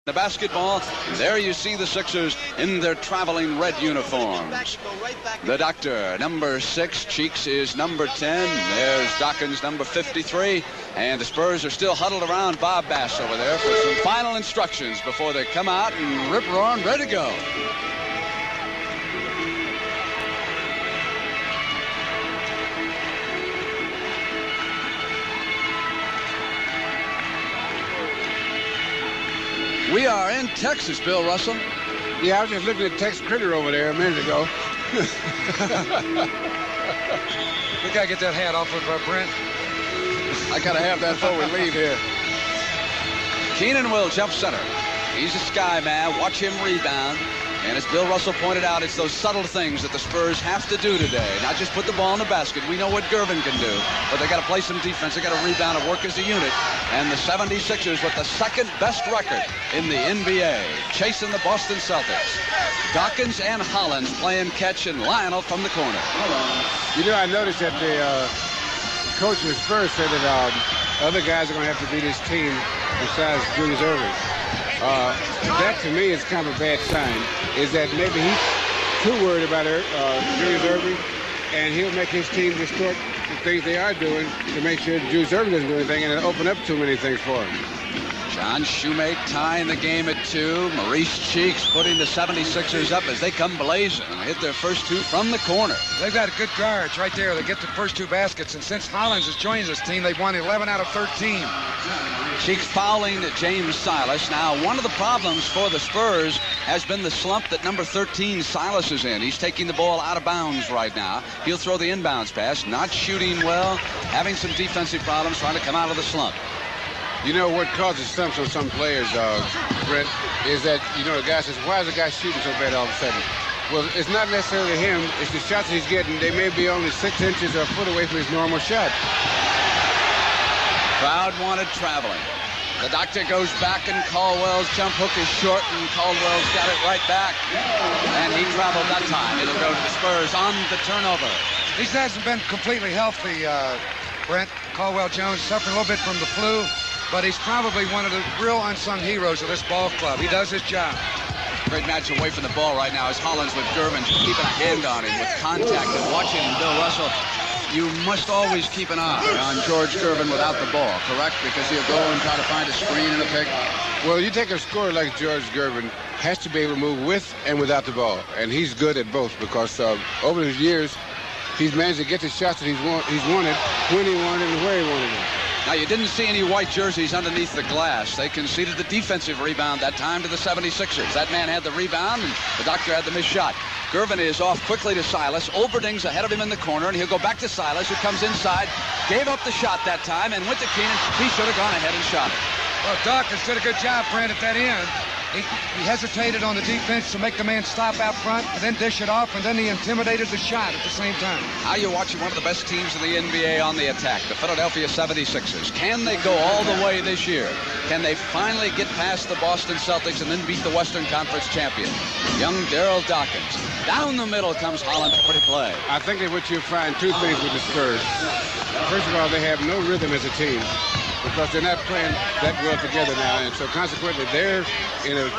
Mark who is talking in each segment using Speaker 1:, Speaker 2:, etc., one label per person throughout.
Speaker 1: The basketball, there you see the Sixers in their traveling red uniforms. The Doctor, number 6, Cheeks is number 10, there's Dawkins, number 53, and the Spurs are still huddled around Bob Bass over there for some final instructions before they come out and rip roaring, ready to go. We are in Texas, Bill Russell.
Speaker 2: Yeah, I was just looking at Tex Critter over there a minute ago.
Speaker 3: We got to get that hat off of Brent.
Speaker 1: I got to have that before we leave here. Keenan will jump center. He's a sky man. Watch him rebound. And as Bill Russell pointed out, it's those subtle things that the Spurs have to do today. Not just put the ball in the basket. We know what Gervin can do. But they got to play some defense. They got to rebound and work as a unit. And the 76ers with the second best record in the NBA, chasing the Boston Celtics. Dawkins and Hollins playing catch, and Lionel from the corner.
Speaker 2: You know, I noticed that the coach of the Spurs said that other guys are going to have to beat his team besides Julius Erving. That to me is kind of a bad sign, is that maybe he's too worried about Julius Erving, and he'll make his team distort the things they are doing to make sure Julius Erving doesn't do anything and open up too many things for him.
Speaker 1: John Shoemate tying the game at 2. Maurice Cheeks putting the 76ers up as they come blazing and hit their first 2 from the corner.
Speaker 3: They've got good guards right there. They get the first 2 baskets, and since Hollins has joined this team, they've won 11 out of 13.
Speaker 1: Cheeks fouling James Silas. Now, one of the problems for the Spurs has been the slump that number 13 Silas is in. He's taking the ball out of bounds right now. He'll throw the inbounds pass, not shooting well, having some defensive problems, trying to come out of the slump.
Speaker 2: You know what causes slumps on some players, Brent, is that, you know, the guy says, why is the guy shooting so bad all of a sudden? Well, it's not necessarily him. It's the shots he's getting. They may be only 6 inches or a foot away from his normal shot.
Speaker 1: Crowd wanted traveling. The Doctor goes back, and Caldwell's jump hook is short, and Caldwell's got it right back. And he traveled that time. It'll go to the Spurs on the turnover.
Speaker 3: He hasn't been completely healthy, Brent. Caldwell Jones suffering a little bit from the flu, but he's probably one of the real unsung heroes of this ball club. He does his job.
Speaker 1: Great match away from the ball right now is Hollins with Gervin keeping a hand on him with contact and watching him. Bill Russell, you must always keep an eye on George Gervin without the ball, correct? Because he'll go and try to find a screen and a pick.
Speaker 2: Well, you take a scorer like George Gervin, has to be able to move with and without the ball. And he's good at both because over the years, he's managed to get the shots that he's wanted, when he wanted and where he wanted them.
Speaker 1: Now, you didn't see any white jerseys underneath the glass. They conceded the defensive rebound that time to the 76ers. That man had the rebound, and the Doctor had the missed shot. Gervin is off quickly to Silas. Oberding's ahead of him in the corner, and he'll go back to Silas, who comes inside, gave up the shot that time, and went to Keenan. He should have gone ahead and shot it.
Speaker 3: Well, Dawkins did a good job, Brent, at that end. He hesitated on the defense to make the man stop out front, and then dish it off, and then he intimidated the shot at the same time.
Speaker 1: Now you're watching one of the best teams in the NBA on the attack, the Philadelphia 76ers. Can they go all the way this year? Can they finally get past the Boston Celtics and then beat the Western Conference champion? Young Daryl Dawkins. Down the middle comes Hollins. Pretty play.
Speaker 2: I think that what you find 2 things with the Spurs. First of all, they have no rhythm as a team, because they're not playing that well together now, and so consequently they're in a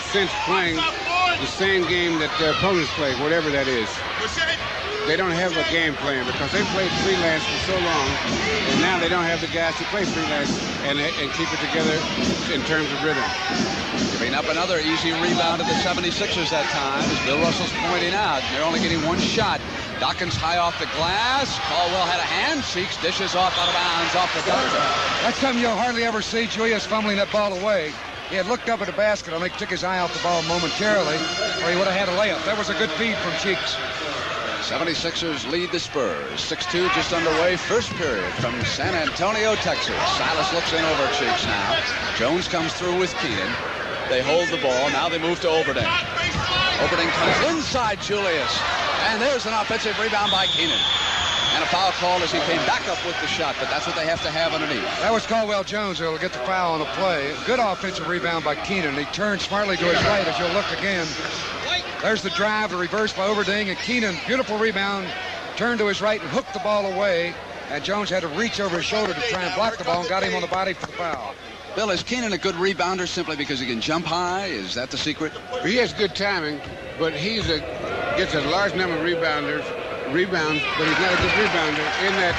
Speaker 2: sense playing the same game that their opponents play, whatever that is. They don't have a game plan because they played freelance for so long, and now they don't have the guys to play freelance and keep it together in terms of rhythm.
Speaker 1: Giving up another easy rebound to the 76ers that time, as Bill Russell's pointing out. They're only getting 1 shot. Dawkins high off the glass. Caldwell had a hand. Cheeks dishes off out of bounds off the Doctor.
Speaker 3: That's something you'll hardly ever see Julius fumbling that ball away. He had looked up at the basket. I think took his eye off the ball momentarily, or he would have had a layup. That was a good feed from Cheeks.
Speaker 1: 76ers lead the Spurs. 6-2 just underway. First period from San Antonio, Texas. Silas looks in over Cheeks now. Jones comes through with Keenan. They hold the ball. Now they move to Oberding. Oberding comes inside Julius. And there's an offensive rebound by Keenan. And a foul call as he came back up with the shot, but that's what they have to have underneath.
Speaker 3: That was Caldwell Jones who will get the foul on the play. Good offensive rebound by Keenan. He turned smartly to his right as you'll look again. There's the drive, the reverse by Oberding, and Keenan, beautiful rebound, turned to his right and hooked the ball away. And Jones had to reach over his shoulder to try and block the ball and got him on the body for the foul.
Speaker 1: Bill, is Keenan a good rebounder simply because he can jump high? Is that the secret?
Speaker 2: He has good timing, but gets a large number of rebounds, but he's not a good rebounder. In that,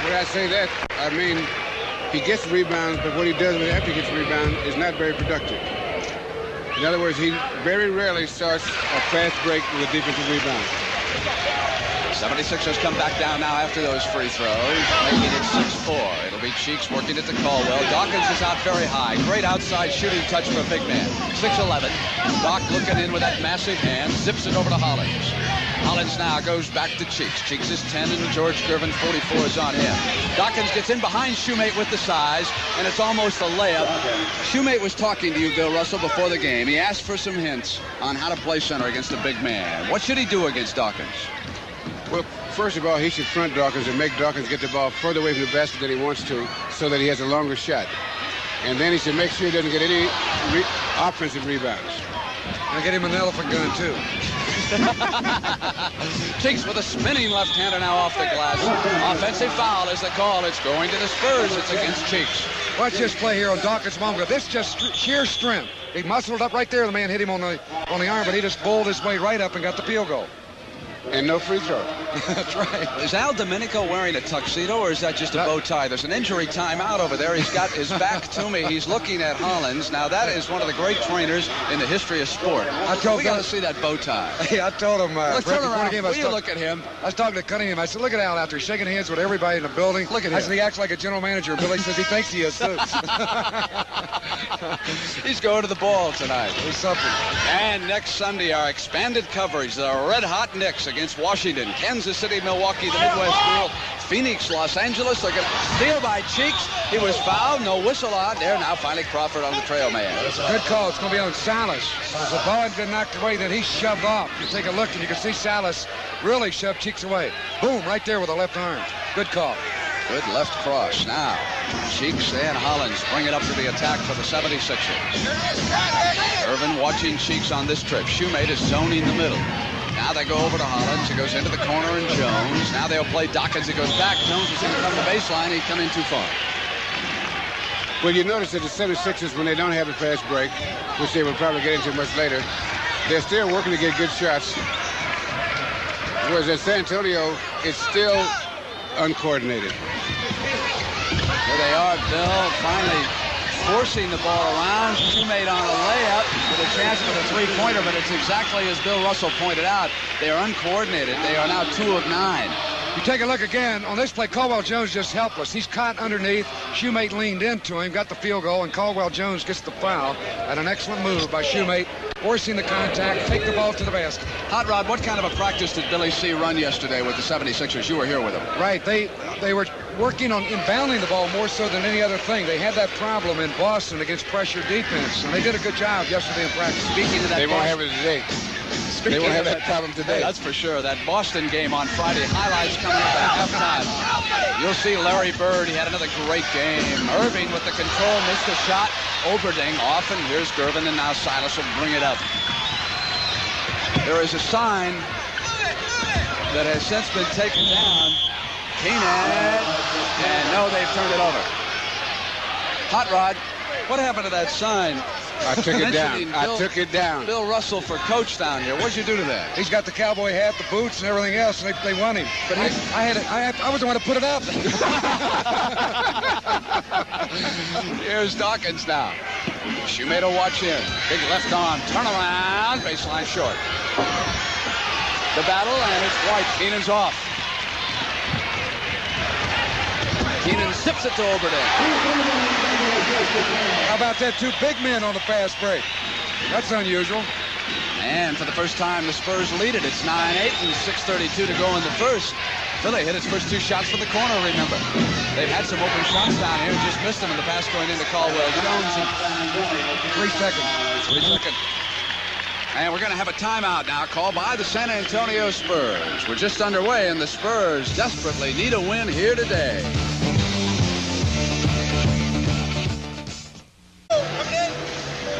Speaker 2: when I say that, I mean he gets rebounds, but what he does after he gets rebounds is not very productive. In other words, he very rarely starts a fast break with a defensive rebound.
Speaker 1: 76ers come back down now after those free throws, making it 6-4. It'll be Cheeks working it to Caldwell. Dawkins is out very high. Great outside shooting touch for a big man. 6'11". Doc looking in with that massive hand, zips it over to Hollins. Hollins now goes back to Cheeks. Cheeks is 10 and George Gervin 44 is on him. Dawkins gets in behind Shoemate with the size, and it's almost a layup. Shoemate was talking to you, Bill Russell, before the game. He asked for some hints on how to play center against a big man. What should he do against Dawkins?
Speaker 2: Well, first of all, he should front Dawkins and make Dawkins get the ball further away from the basket than he wants to so that he has a longer shot. And then he should make sure he doesn't get any offensive rebounds.
Speaker 3: And get him an elephant gun, too.
Speaker 1: Cheeks with a spinning left-hander now off the glass. Offensive foul is the call. It's going to the Spurs. It's against Cheeks.
Speaker 3: Watch this play here on Dawkins' moment. This is just sheer strength. He muscled up right there. The man hit him on the arm, but he just bowled his way right up and got the field goal.
Speaker 2: And no free throw.
Speaker 3: That's right.
Speaker 1: Is Al Domenico wearing a tuxedo, or is that just a bow tie? There's an injury timeout over there. He's got his back to me. He's looking at Hollins. Now, that is one of the great trainers in the history of sport. We got to see that bow tie.
Speaker 3: Hey, I told him.
Speaker 1: Let's turn around. Will you look at him?
Speaker 3: I was talking to Cunningham. I said, look at Al out there shaking hands with everybody in the building.
Speaker 1: Look at him.
Speaker 3: I said, he acts like a general manager. Billy says he thinks he is, too.
Speaker 1: He's going to the ball tonight.
Speaker 3: There's something.
Speaker 1: And next Sunday, our expanded coverage, the red-hot Knicks against Washington, Kansas City, Milwaukee, the Midwest Girl, Phoenix, Los Angeles. Look at steal by Cheeks. He was fouled. No whistle on. There now finally Crawford on the trail man.
Speaker 3: It's a good call. It's going to be on Salas. As the ball had been knocked away, then he shoved off. You take a look and you can see Salas really shoved Cheeks away. Boom, right there with the left arm. Good call.
Speaker 1: Good left cross. Now, Cheeks and Hollins bring it up to the attack for the 76ers. Irvin watching Cheeks on this trip. Shoemate is zoning the middle. Now they go over to Hollins. He goes into the corner and Jones. Now they'll play Dawkins. He goes back. Jones is going to come to the baseline. He's come in too far.
Speaker 2: Well, you notice that the 76ers, when they don't have a fast break, which they will probably get into much later, they're still working to get good shots. Whereas at San Antonio, it's still uncoordinated.
Speaker 1: There they are, Bill, finally forcing the ball around. Shoemate on a layup with a chance for the three-pointer, but it's exactly as Bill Russell pointed out. They are uncoordinated. They are now 2 of 9.
Speaker 3: You take a look again. On this play, Caldwell Jones just helpless. He's caught underneath. Shoemate leaned into him, got the field goal, and Caldwell Jones gets the foul. And an excellent move by Shoemate, forcing the contact, take the ball to the basket.
Speaker 1: Hot Rod, what kind of a practice did Billy C. run yesterday with the 76ers? You were here with him.
Speaker 3: Right. They were working on inbounding the ball more so than any other thing. They had that problem in Boston against pressure defense, and they did a good job yesterday in practice.
Speaker 1: Speaking of that,
Speaker 2: they won't have it today. They won't have that problem today.
Speaker 1: That's for sure. That Boston game on Friday, highlights coming up at halftime. You'll see Larry Bird. He had another great game. Irving with the control, missed the shot. Oberding off, and here's Gervin, and now Silas will bring it up. There is a sign that has since been taken down. Keenan, and no, they've turned it over. Hot Rod, what happened to that sign?
Speaker 2: I took it down. I took it down.
Speaker 1: Bill Russell for coach down here. What'd you do to that?
Speaker 3: He's got the cowboy hat, the boots, and everything else, and they won him. But I was the one to put it up.
Speaker 1: Here's Dawkins now. Shoemate will watch in. Big left arm, turn around, baseline short. The battle, and it's White. Keenan's off. Keenan zips it to Oberding.
Speaker 3: How about that? 2 big men on the fast break. That's unusual.
Speaker 1: And for the first time, the Spurs lead it. It's 9-8 and 6:32 to go in the first. Philly hit its first 2 shots from the corner, remember. They've had some open shots down here and just missed them in the pass going into Caldwell Jones.
Speaker 3: 3 seconds.
Speaker 1: 3 seconds. And we're going to have a timeout now called by the San Antonio Spurs. We're just underway, and the Spurs desperately need a win here today.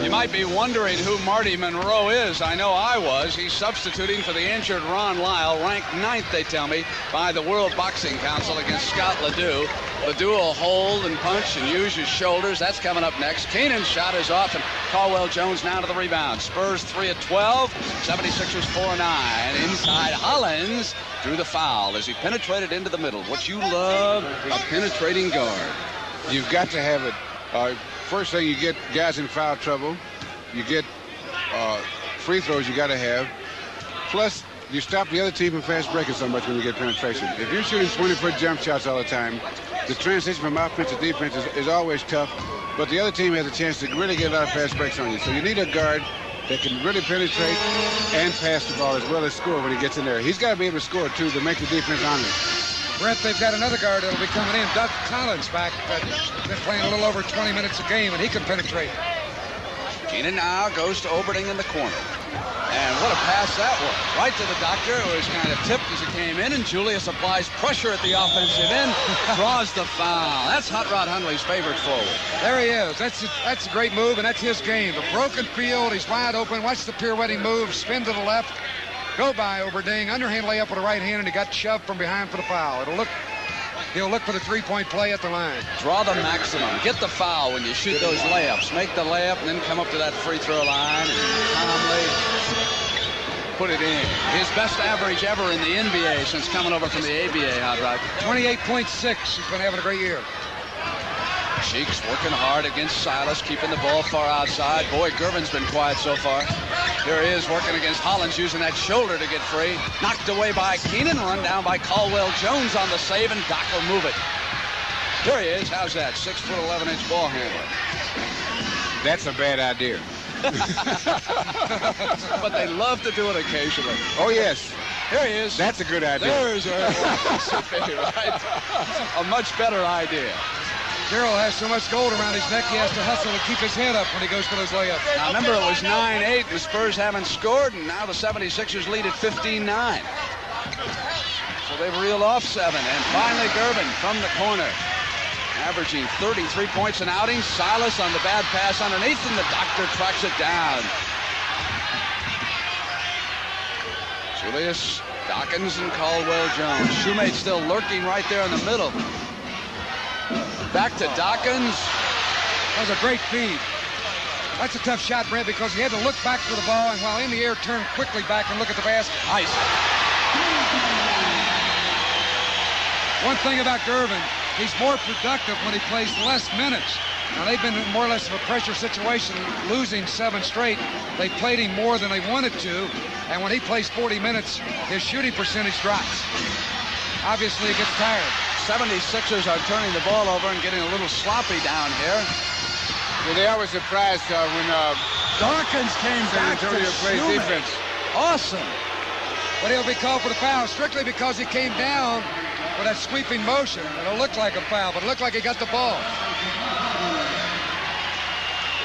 Speaker 1: You might be wondering who Marty Monroe is. I know I was. He's substituting for the injured Ron Lyle, ranked 9th, they tell me, by the World Boxing Council against Scott Ledoux. Ledoux will hold and punch and use his shoulders. That's coming up next. Keenan's shot is off, and Caldwell Jones now to the rebound. Spurs 3 of 12, 76ers 4 of 9. Inside, Hollins drew the foul as he penetrated into the middle. What you love, a penetrating guard.
Speaker 2: You've got to have it. First thing, you get guys in foul trouble. You get free throws you got to have. Plus, you stop the other team from fast breaking so much when you get penetration. If you're shooting 20-foot jump shots all the time, the transition from offense to defense is always tough, but the other team has a chance to really get a lot of fast breaks on you. So you need a guard that can really penetrate and pass the ball as well as score when he gets in there. He's got to be able to score, too, to make the defense honest.
Speaker 3: Brett, they've got another guard that'll be coming in. Doug Collins back. Been playing a little over 20 minutes a game, and he can penetrate.
Speaker 1: Keenan now goes to Oberding in the corner. And what a pass that was. Right to the doctor, who was kind of tipped as he came in, and Julius applies pressure at the offensive end, draws the foul. That's Hot Rod Hundley's favorite forward.
Speaker 3: There he is. That's a great move, and that's his game. The broken field, he's wide open. Watch the pirouetting move, spin to the left, go by Oberding, underhand layup with the right hand, and he got shoved from behind for the foul. He'll look for the three-point play at the line.
Speaker 1: Draw the maximum. Get the foul when you shoot those layups. Make the layup and then come up to that free throw line and calmly put it in. His best average ever in the NBA since coming over from the ABA, Hot Rod.
Speaker 3: 28.6. He's been having a great year.
Speaker 1: Cheeks working hard against Silas, keeping the ball far outside. Boy, Gervin's been quiet so far. Here he is working against Hollins, using that shoulder to get free. Knocked away by Keenan, run down by Caldwell Jones on the save, and Doc will move it. Here he is. How's that? 6 foot 11-inch ball handler.
Speaker 2: That's a bad idea.
Speaker 1: But they love to do it occasionally.
Speaker 2: Oh, yes.
Speaker 1: Here he is.
Speaker 2: That's a good idea.
Speaker 1: There's right. A much better idea.
Speaker 3: Darrell has so much gold around his neck, he has to hustle to keep his head up when he goes for those layups.
Speaker 1: Now, remember, it was 9-8. The Spurs haven't scored, and now the 76ers lead at 15-9. So they've reeled off 7. And finally, Gervin from the corner, averaging 33 points an outing. Silas on the bad pass underneath, and the doctor tracks it down. Julius, Dawkins, and Caldwell Jones. Shoemate still lurking right there in the middle. Back to Dawkins.
Speaker 3: That was a great feed. That's a tough shot, Brent, because he had to look back for the ball, and while in the air, turn quickly back and look at the basket.
Speaker 1: Nice.
Speaker 3: One thing about Gervin, he's more productive when he plays less minutes. Now, they've been in more or less of a pressure situation, losing 7 straight. They played him more than they wanted to, and when he plays 40 minutes, his shooting percentage drops. Obviously, he gets tired.
Speaker 1: 76ers are turning the ball over and getting a little sloppy down here.
Speaker 2: Well, they always surprised when
Speaker 1: Dawkins came back to
Speaker 2: plays defense.
Speaker 3: Awesome. But he'll be called for the foul strictly because he came down with that sweeping motion. It'll look like a foul, but it looked like he got the ball.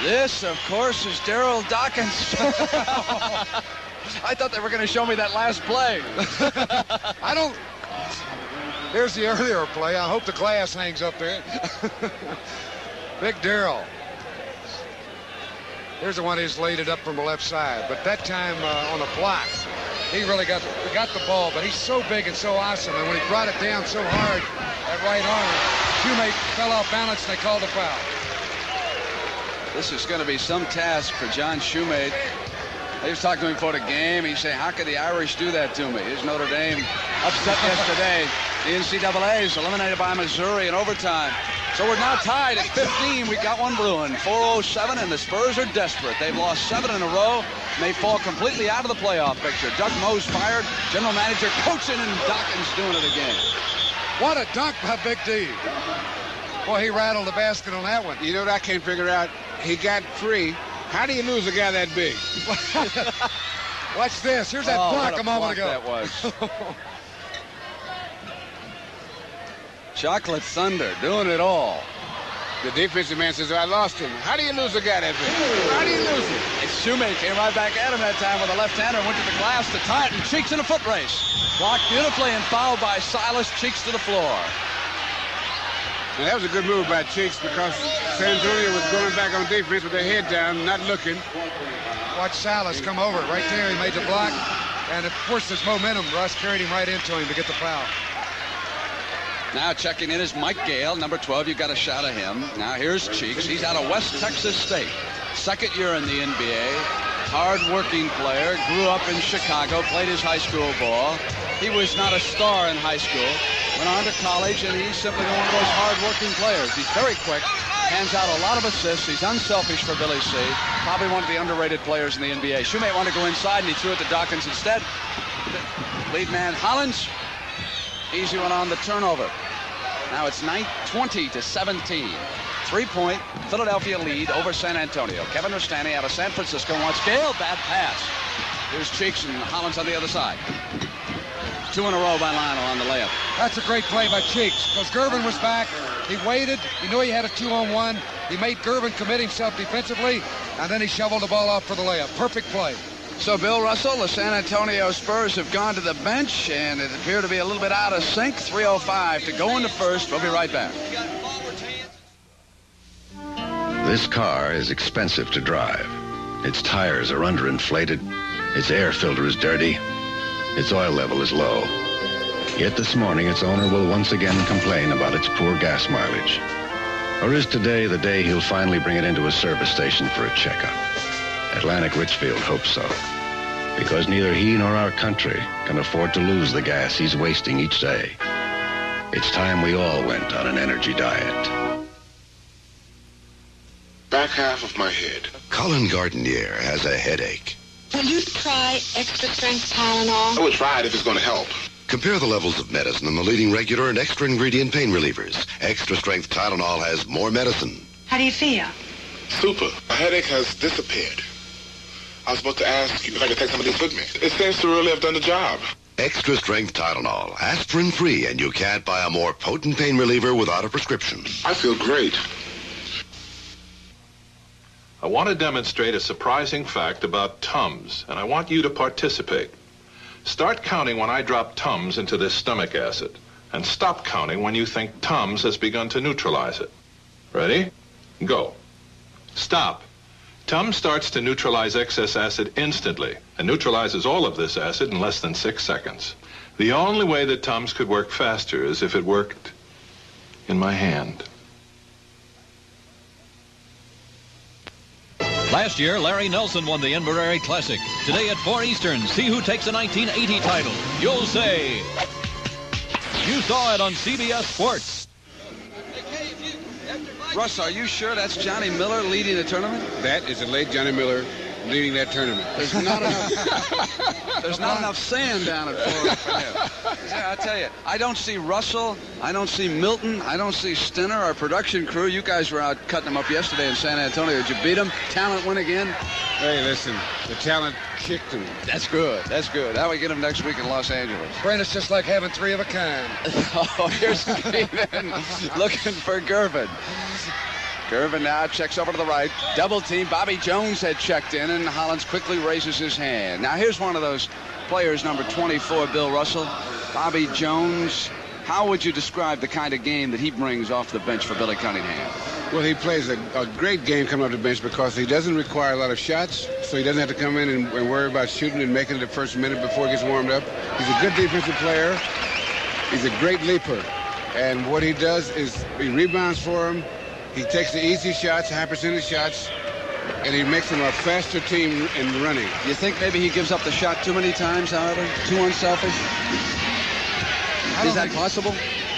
Speaker 1: This, of course, is Darrell Dawkins. I thought they were going to show me that last play.
Speaker 3: I don't. Here's the earlier play. I hope the glass hangs up there. Big Darrell. Here's the one he's laid it up from the left side. But that time on a block, he really got the ball. But he's so big and so awesome. And when he brought it down so hard, that right arm, Shoemate fell off balance and they called the foul.
Speaker 1: This is going to be some task for John Shoemate. He was talking to me before the game. He said, how could the Irish do that to me? Here's Notre Dame upset yesterday. The NCAA is eliminated by Missouri in overtime. So we're now tied at 15. We've got one brewing. 4:07, and the Spurs are desperate. They've lost 7 in a row, and they fall completely out of the playoff picture. Doug Moe's fired. General manager coaching, and Dawkins doing it again.
Speaker 3: What a dunk by Big D. Boy, he rattled the basket on that one.
Speaker 2: You know what I can't figure out? He got free. How do you lose a guy that big?
Speaker 3: Watch this. Here's that block a moment ago.
Speaker 1: That was. Chocolate Thunder doing it all.
Speaker 2: The defensive man says, I lost him. How do you lose a guy that big? How do you lose him?
Speaker 1: And Shoemate came right back at him that time with a left-hander, went to the glass to tie it, and Cheeks in a foot race. Blocked beautifully and fouled by Silas. Cheeks to the floor.
Speaker 2: Now, that was a good move by Cheeks because San Antonio was going back on defense with their head down, not looking.
Speaker 3: Watch Salas come over. Right there, he made the block. And, of course, there's momentum. Russ carried him right into him to get the foul.
Speaker 1: Now checking in is Mike Gale, number 12. You've got a shot of him. Now here's Cheeks. He's out of West Texas State. Second year in the NBA. Hard-working player. Grew up in Chicago. Played his high school ball. He was not a star in high school. Went on to college, and he's simply one of those hard-working players. He's very quick. Hands out a lot of assists. He's unselfish for Billy C. Probably one of the underrated players in the NBA. Shoemate wanted to go inside, and he threw it to Dawkins instead. Lead man Hollins. Easy one on the turnover. Now it's 20 to 17. 3-point Philadelphia lead over San Antonio. Kevin Rustani out of San Francisco wants Gale. Bad pass. Here's Cheeks and Hollins on the other side. 2 in a row by Lionel on the layup.
Speaker 3: That's a great play by Cheeks because Gervin was back. He waited. He knew he had a 2-on-1. He made Gervin commit himself defensively, and then he shoveled the ball off for the layup. Perfect play.
Speaker 1: So, Bill Russell, the San Antonio Spurs have gone to the bench, and it appeared to be a little bit out of sync. 3:05 to go into first. We'll be right back.
Speaker 4: This car is expensive to drive. Its tires are underinflated. Its air filter is dirty. Its oil level is low. Yet this morning, its owner will once again complain about its poor gas mileage. Or is today the day he'll finally bring it into a service station for a checkup? Atlantic Richfield hopes so, because neither he nor our country can afford to lose the gas he's wasting each day. It's time we all went on an energy diet.
Speaker 5: Back half of my head.
Speaker 6: Colin Gardenier has a headache.
Speaker 7: Will you try extra strength Tylenol?
Speaker 5: I would try it if it's going to help.
Speaker 6: Compare the levels of medicine in the leading regular and extra ingredient pain relievers. Extra strength Tylenol has more medicine.
Speaker 7: How do you feel?
Speaker 5: Super. My headache has disappeared. I was supposed to ask you if I could take some of these with me. It seems to really have done the job.
Speaker 6: Extra strength Tylenol, aspirin-free, and you can't buy a more potent pain reliever without a prescription.
Speaker 5: I feel great.
Speaker 8: I want to demonstrate a surprising fact about Tums, and I want you to participate. Start counting when I drop Tums into this stomach acid, and stop counting when you think Tums has begun to neutralize it. Ready? Go. Stop. Tums starts to neutralize excess acid instantly and neutralizes all of this acid in less than 6 seconds. The only way that Tums could work faster is if it worked in my hand.
Speaker 9: Last year, Larry Nelson won the Inverary Classic. Today at 4 Eastern, see who takes the 1980 title. You'll say, you saw it on CBS Sports.
Speaker 1: Russ, are you sure that's Johnny Miller leading the tournament?
Speaker 2: That is the late Johnny Miller leading that tournament.
Speaker 1: There's not enough. There's not enough sand down at Florida for him. Yeah, I tell you, I don't see Russell. I don't see Milton. I don't see Stenner, our production crew. You guys were out cutting them up yesterday in San Antonio. Did you beat them? Talent win again?
Speaker 2: Hey, listen, the talent kicked them.
Speaker 1: That's good. That's good. Now we get them next week in Los Angeles.
Speaker 3: Brent, it's just like having 3 of a kind.
Speaker 1: Oh, here's Keenan looking for Gervin. Gervin now checks over to the right. Double team. Bobby Jones had checked in, and Hollins quickly raises his hand. Now here's one of those players, number 24, Bill Russell. Bobby Jones. How would you describe the kind of game that he brings off the bench for Billy Cunningham?
Speaker 2: Well, he plays a great game coming off the bench because he doesn't require a lot of shots, so he doesn't have to come in and worry about shooting and making it the first minute before he gets warmed up. He's a good defensive player. He's a great leaper. And what he does is he rebounds for him. He takes the easy shots, high percentage shots, and he makes them a faster team in running.
Speaker 1: You think maybe he gives up the shot too many times, however? Too unselfish? Is that possible?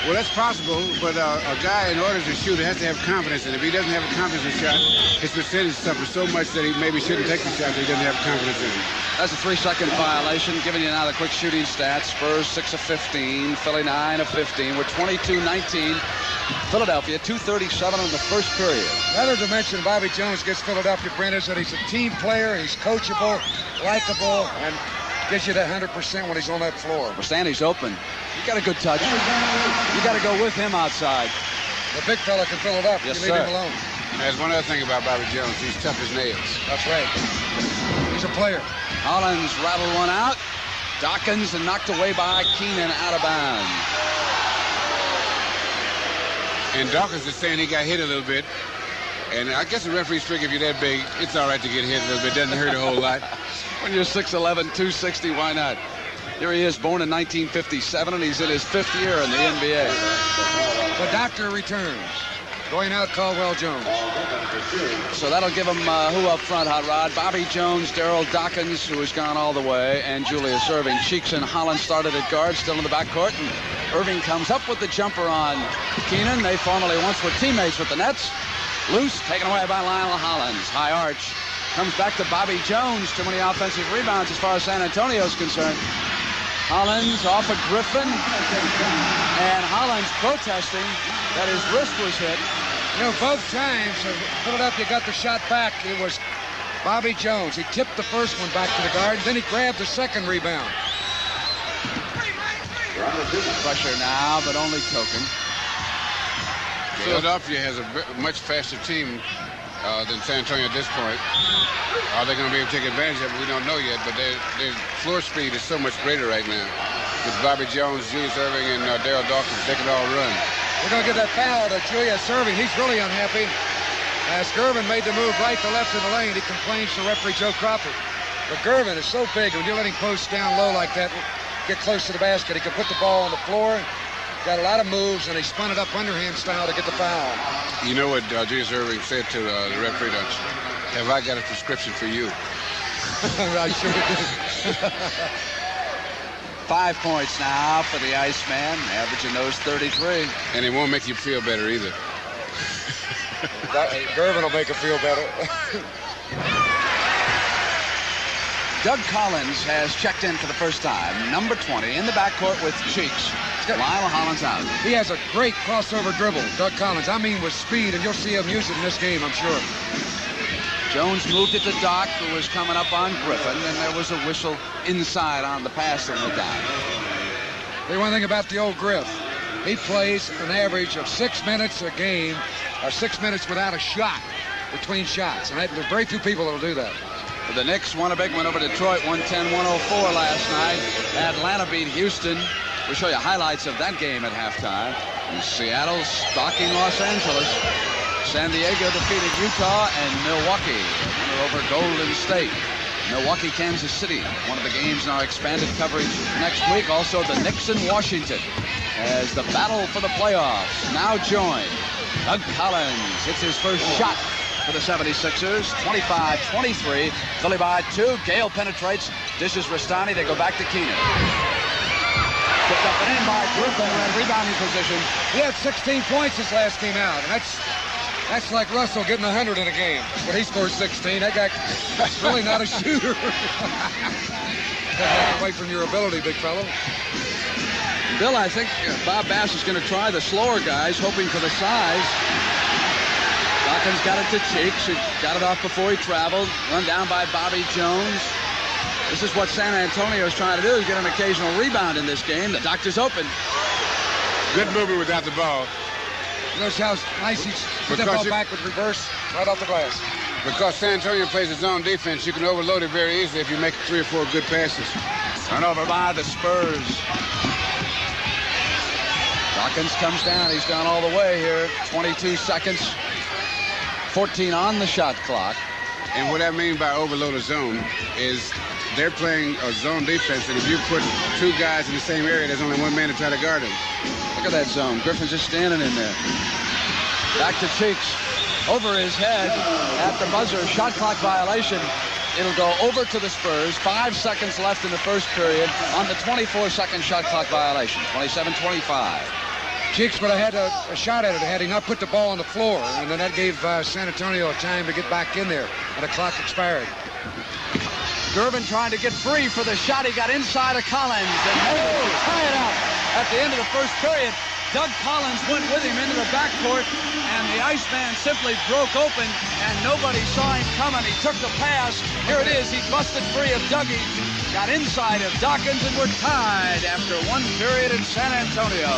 Speaker 2: Well, that's possible, but a guy, in order to shoot, has to have confidence. And if he doesn't have a confidence in the shot, his percentage suffers so much that he maybe shouldn't take the shot that he doesn't have confidence in it.
Speaker 1: That's a 3-second violation. Giving you now the quick shooting stats. Spurs 6 of 15. Philly 9 of 15. We're 22-19. Philadelphia 2:37 in the first period.
Speaker 3: Another dimension Bobby Jones gives Philadelphia, Brent, is that he's a team player. He's coachable, likable, and gives you that 100% when he's on that floor.
Speaker 1: Stanley's open. You got a good touch. You got to go with him outside.
Speaker 3: The big fella can fill it up.
Speaker 1: Yes,
Speaker 3: you leave
Speaker 1: sir.
Speaker 3: him alone.
Speaker 2: There's one other thing about Bobby Jones. He's tough as nails.
Speaker 3: That's right. He's a player.
Speaker 1: Hollins rattled one out. Dawkins and knocked away by Keenan out of bounds.
Speaker 2: And Dawkins is saying he got hit a little bit. And I guess the referee's figure if you're that big, it's all right to get hit a little bit. Doesn't hurt a whole lot.
Speaker 1: When you're 6'11", 260, why not? Here he is, born in 1957, and he's in his 5th year in the NBA.
Speaker 3: The doctor returns. Going out, Caldwell Jones.
Speaker 1: So that'll give him who up front, Hot Rod? Bobby Jones, Darryl Dawkins, who has gone all the way, and Julius Erving. Cheeks and Holland started at guard, still in the backcourt, and Erving comes up with the jumper on Keenan. They formerly once were teammates with the Nets. Loose, taken away by Lionel Hollins. High arch. Comes back to Bobby Jones. Too many offensive rebounds as far as San Antonio is concerned. Hollins off of Griffin. And Hollins protesting that his wrist was hit.
Speaker 3: You know, both times, Philadelphia got the shot back. It was Bobby Jones. He tipped the first one back to the guard, then he grabbed the second rebound.
Speaker 1: Pressure now, but only token.
Speaker 2: Philadelphia has a much faster team than San Antonio at this point. Are they going to be able to take advantage of it? We don't know yet, but their floor speed is so much greater right now. With Bobby Jones, Julius Erving, and Darryl Dawkins, they can all run.
Speaker 3: We're going to get that foul to Julius Erving. He's really unhappy. As Gervin made the move right to left in the lane, he complains to referee Joe Crawford. But Gervin is so big, when you're letting posts down low like that, get close to the basket, he can put the ball on the floor. Got a lot of moves, and he spun it up underhand style to get the foul.
Speaker 2: You know what Julius Erving said to the referee, don't you? Have I got a prescription for you?
Speaker 3: I sure did.
Speaker 1: 5 points now for the Iceman, averaging those 33.
Speaker 2: And it won't make you feel better either.
Speaker 3: Gervin will make him feel better.
Speaker 1: Doug Collins has checked in for the first time, number 20, in the backcourt with Cheeks. Lionel Hollins out.
Speaker 3: He has a great crossover dribble, Doug Collins. I mean, with speed, and you'll see him use it in this game, I'm sure.
Speaker 1: Jones moved it to Doc, who was coming up on Griffin, and there was a whistle inside on the pass that went down.
Speaker 3: The one thing about the old Griff, he plays an average of 6 minutes a game, or 6 minutes without a shot between shots, and there's very few people that'll do that.
Speaker 1: The Knicks won a big one over Detroit, 110-104 last night. Atlanta beat Houston. We'll show you highlights of that game at halftime. And Seattle stalking Los Angeles. San Diego defeated Utah, and Milwaukee, winner over Golden State. Milwaukee, Kansas City, one of the games in our expanded coverage next week. Also the Knicks in Washington as the battle for the playoffs now joined. Doug Collins hits his first shot for the 76ers, 25-23. Philly by 2. Gale penetrates, dishes Rastani. They go back to Keenan. Picked up and in by Griffin in rebounding position.
Speaker 3: He had 16 points this last game out, and that's like Russell getting 100 in a game. But he scored 16. That guy's really not a shooter. Take away from your ability, big fellow.
Speaker 1: Bill, I think Bob Bass is going to try the slower guys, hoping for the size. Dawkins got it to Cheeks. He got it off before he traveled. Run down by Bobby Jones. This is what San Antonio is trying to do, is get an occasional rebound in this game. The doctor's open.
Speaker 2: Good movement without the ball.
Speaker 3: Notice how nice he put that ball back with reverse right off the glass.
Speaker 2: Because San Antonio plays its own defense, you can overload it very easily if you make 3 or 4 good passes.
Speaker 1: Turnover by the Spurs. Dawkins comes down. He's gone all the way here. 22 seconds. 14 on the shot clock.
Speaker 2: And what I mean by overload a zone is they're playing a zone defense, and if you put 2 guys in the same area, there's only 1 man to try to guard him.
Speaker 1: Look at that zone. Griffin's just standing in there. Back to Cheeks. Over his head at the buzzer. Shot clock violation. It'll go over to the Spurs. 5 seconds left in the first period on the 24-second shot clock violation. 27-25.
Speaker 3: Cheeks would have had a shot at it had he not put the ball on the floor, and then that gave San Antonio time to get back in there, and the clock expired.
Speaker 1: Gervin trying to get free for the shot. He got inside of Collins and tie it out at the end of the first period. Doug Collins went with him into the backcourt, and the Iceman simply broke open, and nobody saw him coming. He took the pass. Here it is. He busted free of Dougie, got inside of Dawkins, and we're tied after 1 period in San Antonio.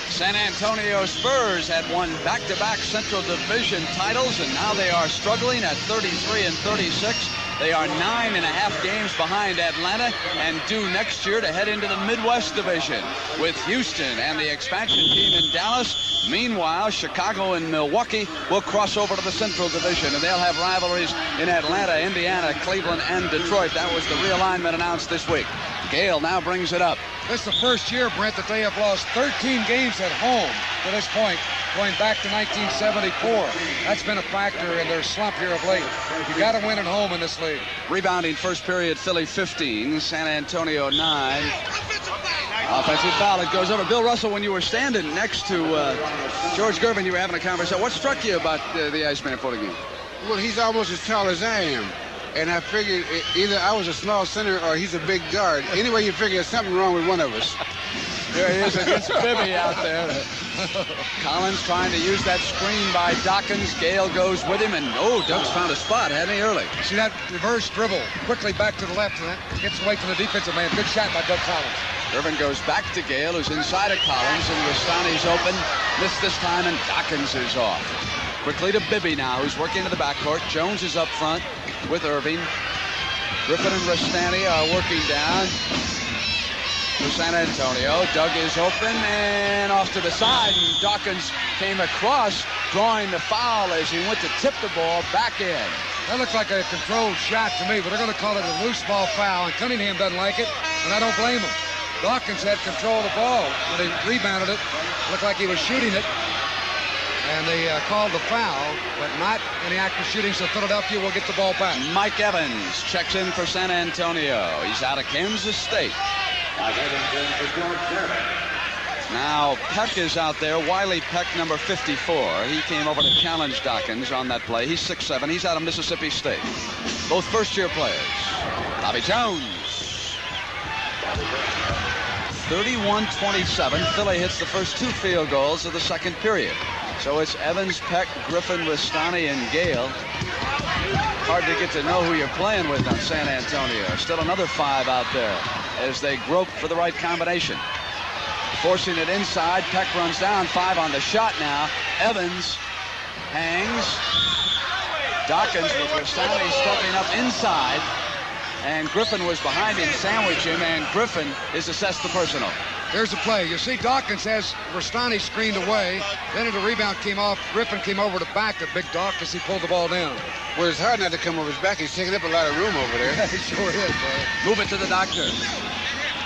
Speaker 1: San Antonio Spurs had won back-to-back Central Division titles, and now they are struggling at 33 and 36. They are 9.5 games behind Atlanta and due next year to head into the Midwest Division with Houston and the expansion team in Dallas. Meanwhile, Chicago and Milwaukee will cross over to the Central Division, and they'll have rivalries in Atlanta, Indiana, Cleveland, and Detroit. That was the realignment announced this week. Gale now brings it up.
Speaker 3: This is the first year, Brent, that they have lost 13 games at home to this point, going back to 1974. That's been a factor in their slump here of late. You got to win at home in this league.
Speaker 1: Rebounding first period, Philly 15, San Antonio 9. Offensive foul. It goes over. Bill Russell, when you were standing next to George Gervin, you were having a conversation. What struck you about the Iceman putting him?
Speaker 2: Well, he's almost as tall as I am. And I figured either I was a small center or he's a big guard. Anyway, you figure there's something wrong with one of us.
Speaker 1: There he is against Bibby out there. Collins trying to use that screen by Dawkins. Gale goes with him, and Doug's found a spot, hadn't he, early?
Speaker 3: See that reverse dribble, quickly back to the left, and that gets away from the defensive man. Good shot by Doug Collins.
Speaker 1: Irvin goes back to Gale, who's inside of Collins, and Rastani's open. Missed this time, and Dawkins is off. Quickly to Bibby now, who's working to the backcourt. Jones is up front with Irving. Griffin and Rastani are working down for San Antonio. Doug is open and off to the side, and Dawkins came across, drawing the foul as he went to tip the ball back in.
Speaker 3: That looks like a controlled shot to me, but they're going to call it a loose ball foul, and Cunningham doesn't like it, and I don't blame him. Dawkins had control of the ball when he rebounded it. Looked like he was shooting it, and they called the foul, but not in the act of shooting, so Philadelphia will get the ball back.
Speaker 1: Mike Evans checks in for San Antonio. He's out of Kansas State. Now Peck is out there. Wiley Peck, number 54. He came over to challenge Dawkins on that play. He's 6'7". He's out of Mississippi State. Both first-year players. Bobby Jones. 31-27. Philly hits the first 2 field goals of the second period. So it's Evans, Peck, Griffin, Rastani, and Gale. Hard to get to know who you're playing with on San Antonio. Still another 5 out there as they grope for the right combination. Forcing it inside. Peck runs down. 5 on the shot now. Evans hangs. Dawkins with Rastani stepping up inside. And Griffin was behind him, sandwich him, and Griffin is assessed the personal.
Speaker 3: Here's the play. You see Dawkins has Rastani screened away. Then the rebound came off. Griffin came over to back the big Dawkins. He pulled the ball down.
Speaker 2: Well, it's hard not to come over his back. He's taking up a lot of room over there.
Speaker 3: He sure is, bro.
Speaker 1: Move it to the doctor.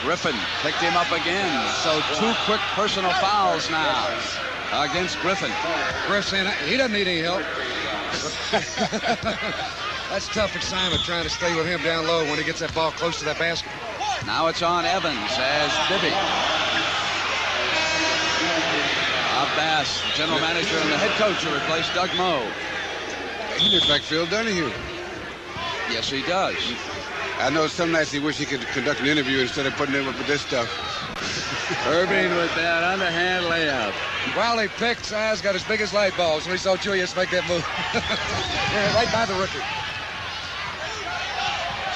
Speaker 1: Griffin picked him up again. So 2 quick personal fouls now against Griffin.
Speaker 3: Griffin, he doesn't need any help. That's tough assignment trying to stay with him down low when he gets that ball close to that basket.
Speaker 1: Now it's on Evans as Bibby. Bob Bass, the general manager and the head coach, who replaced Doug Moe.
Speaker 2: He looks like Phil Donahue.
Speaker 1: Yes, he does.
Speaker 2: I know some nights he wish he could conduct an interview instead of putting him up with this stuff.
Speaker 1: Irving with that underhand layup.
Speaker 3: Wiley Peck's eyes got as big as light bulbs when he saw Julius make that move. Yeah, right by the rookie.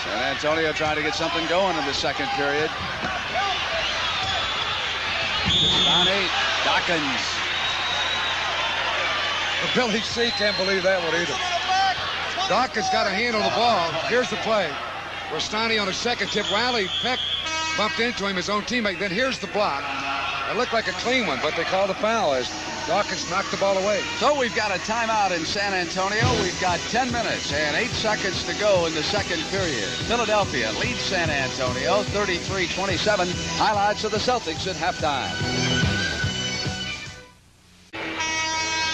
Speaker 1: San Antonio trying to get something going in the second period. Down 8. Dawkins.
Speaker 3: Billy C. can't believe that one either. Dawkins got a hand on the ball. Here's the play. Rastani on a second tip. Wiley Peck bumped into him, his own teammate. Then here's the block. It looked like a clean one, but they called a foul as Dawkins knocked the ball away.
Speaker 1: So we've got a timeout in San Antonio. We've got 10 minutes and 8 seconds to go in the second period. Philadelphia leads San Antonio 33-27. Highlights of the Celtics at halftime.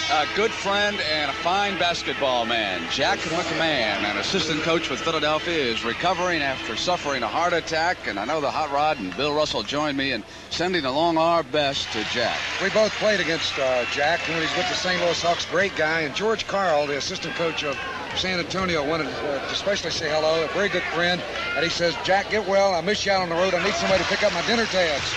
Speaker 1: A good friend and a fine basketball man, Jack McMahon, an assistant coach with Philadelphia, is recovering after suffering a heart attack. And I know the Hot Rod and Bill Russell joined me in sending along our best to Jack.
Speaker 3: We both played against Jack when he's with the St. Louis Hawks. Great guy. And George Karl, the assistant coach of San Antonio, wanted to especially say hello. A very good friend. And he says, Jack, get well. I miss you out on the road. I need somebody to pick up my dinner tabs.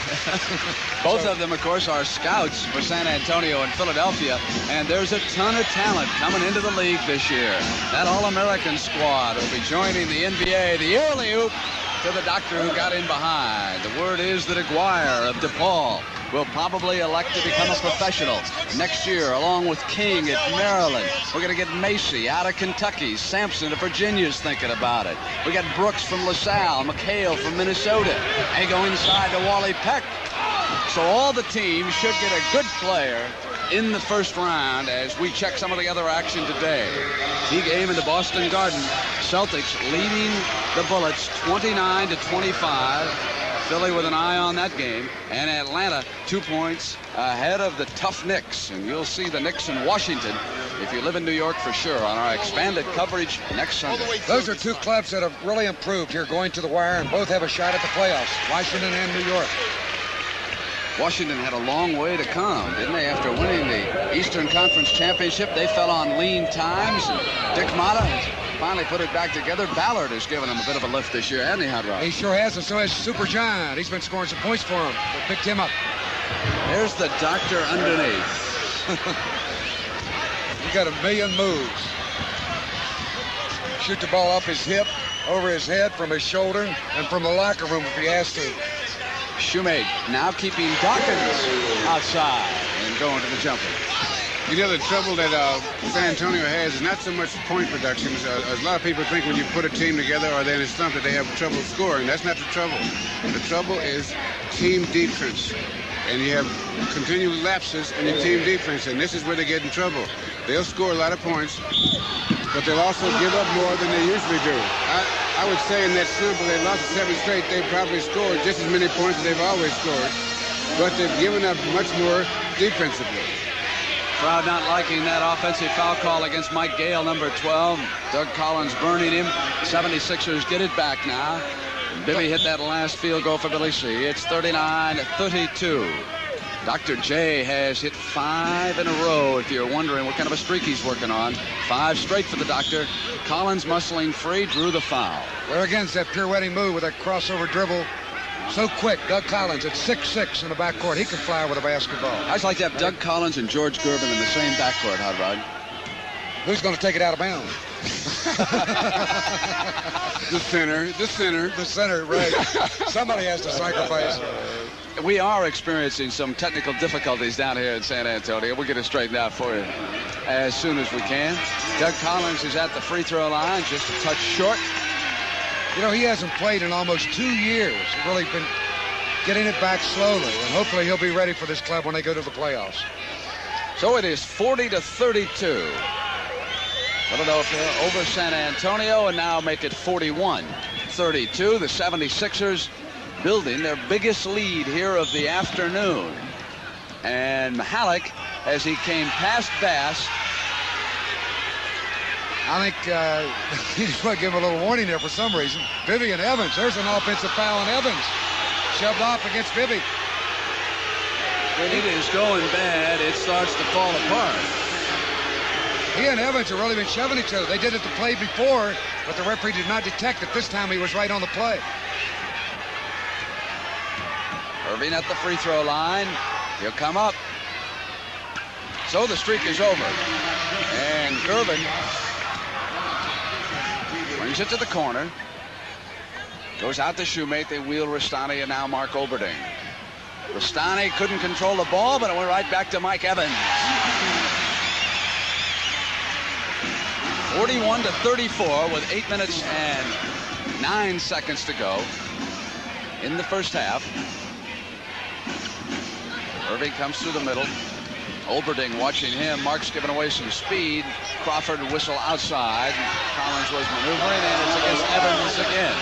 Speaker 1: Both of them, of course, are scouts for San Antonio and Philadelphia. And there's a ton of talent coming into the league this year. That All-American squad will be joining the NBA. The early oop to the doctor who got in behind. The word is that Aguirre of DePaul will probably elect to become a professional next year, along with King at Maryland. We're going to get Macy out of Kentucky. Sampson of Virginia's thinking about it. We got Brooks from LaSalle, McHale from Minnesota. They go inside to Wally Peck. So all the teams should get a good player in the first round as we check some of the other action today. Key game in the Boston Garden. Celtics leading the Bullets 29-25. Philly with an eye on that game. And Atlanta 2 points ahead of the tough Knicks. And you'll see the Knicks in Washington if you live in New York for sure on our expanded coverage next Sunday.
Speaker 3: Those are two clubs that have really improved here going to the wire, and both have a shot at the playoffs, Washington and New York.
Speaker 1: Washington had a long way to come, didn't they? After winning the Eastern Conference Championship, they fell on lean times. And Dick Motta has finally put it back together. Ballard has given them a bit of a lift this year, hasn't he, Hot Rod?
Speaker 3: He sure has, and so has Super Giant. He's been scoring some points for him. They picked him up.
Speaker 1: There's the doctor underneath.
Speaker 3: He got a million moves. Shoot the ball off his hip, over his head, from his shoulder, and from the locker room if he has to.
Speaker 1: Shoemate now keeping Dawkins outside and going to the jumper.
Speaker 2: You know, the trouble that San Antonio has is not so much point production. A lot of people think when you put a team together or they're in a slump that they have trouble scoring. That's not the trouble. The trouble is team defense. And you have continual lapses in your team defense, and this is where they get in trouble. They'll score a lot of points, but they'll also give up more than they usually do. I would say in that slump where they lost 7 straight, they probably scored just as many points as they've always scored, but they've given up much more defensively.
Speaker 1: Crowd not liking that offensive foul call against Mike Gale, number 12. Doug Collins burning him. 76ers get it back now. Bibby hit that last field goal for Billy C. It's 39-32. Dr. J has hit 5 in a row, if you're wondering what kind of a streak he's working on. 5 straight for the doctor. Collins muscling free, drew the foul.
Speaker 3: There again is that pirouetting move with that crossover dribble. So quick. Doug Collins at 6'6" in the backcourt. He can fly with a basketball.
Speaker 1: I'd just like to have Doug Collins and George Gervin in the same backcourt, Hot Rod.
Speaker 3: Who's going to take it out of bounds?
Speaker 2: The center, right. Somebody has to sacrifice.
Speaker 1: We are experiencing some technical difficulties down here in San Antonio. We'll get it straightened out for you as soon as we can. Doug Collins is at the free throw line, just a touch short.
Speaker 3: You know, he hasn't played in almost 2 years. He's really been getting it back slowly, and hopefully he'll be ready for this club when they go to the playoffs.
Speaker 1: So it is 40-32. Philadelphia over San Antonio, and now make it 41-32. The 76ers building their biggest lead here of the afternoon. And Halleck, as he came past Bass,
Speaker 3: I think he just want to give him a little warning there for some reason. Vivian Evans, there's an offensive foul on Evans. Shoved off against Bibby.
Speaker 1: When it is going bad, it starts to fall apart.
Speaker 3: He and Evans have really been shoving each other. They did it the play before, but the referee did not detect it. This time he was right on the play.
Speaker 1: Irving at the free throw line. He'll come up. So the streak is over. And Gervin brings it to the corner. Goes out to Shoemate. They wheel Rastani and now Mark Olberding. Rastani couldn't control the ball, but it went right back to Mike Evans. 41-34 with 8 minutes and 9 seconds to go in the first half. Irving comes through the middle. Olberding watching him. Mark's giving away some speed. Crawford whistle outside. Collins was maneuvering, and it's against Evans again.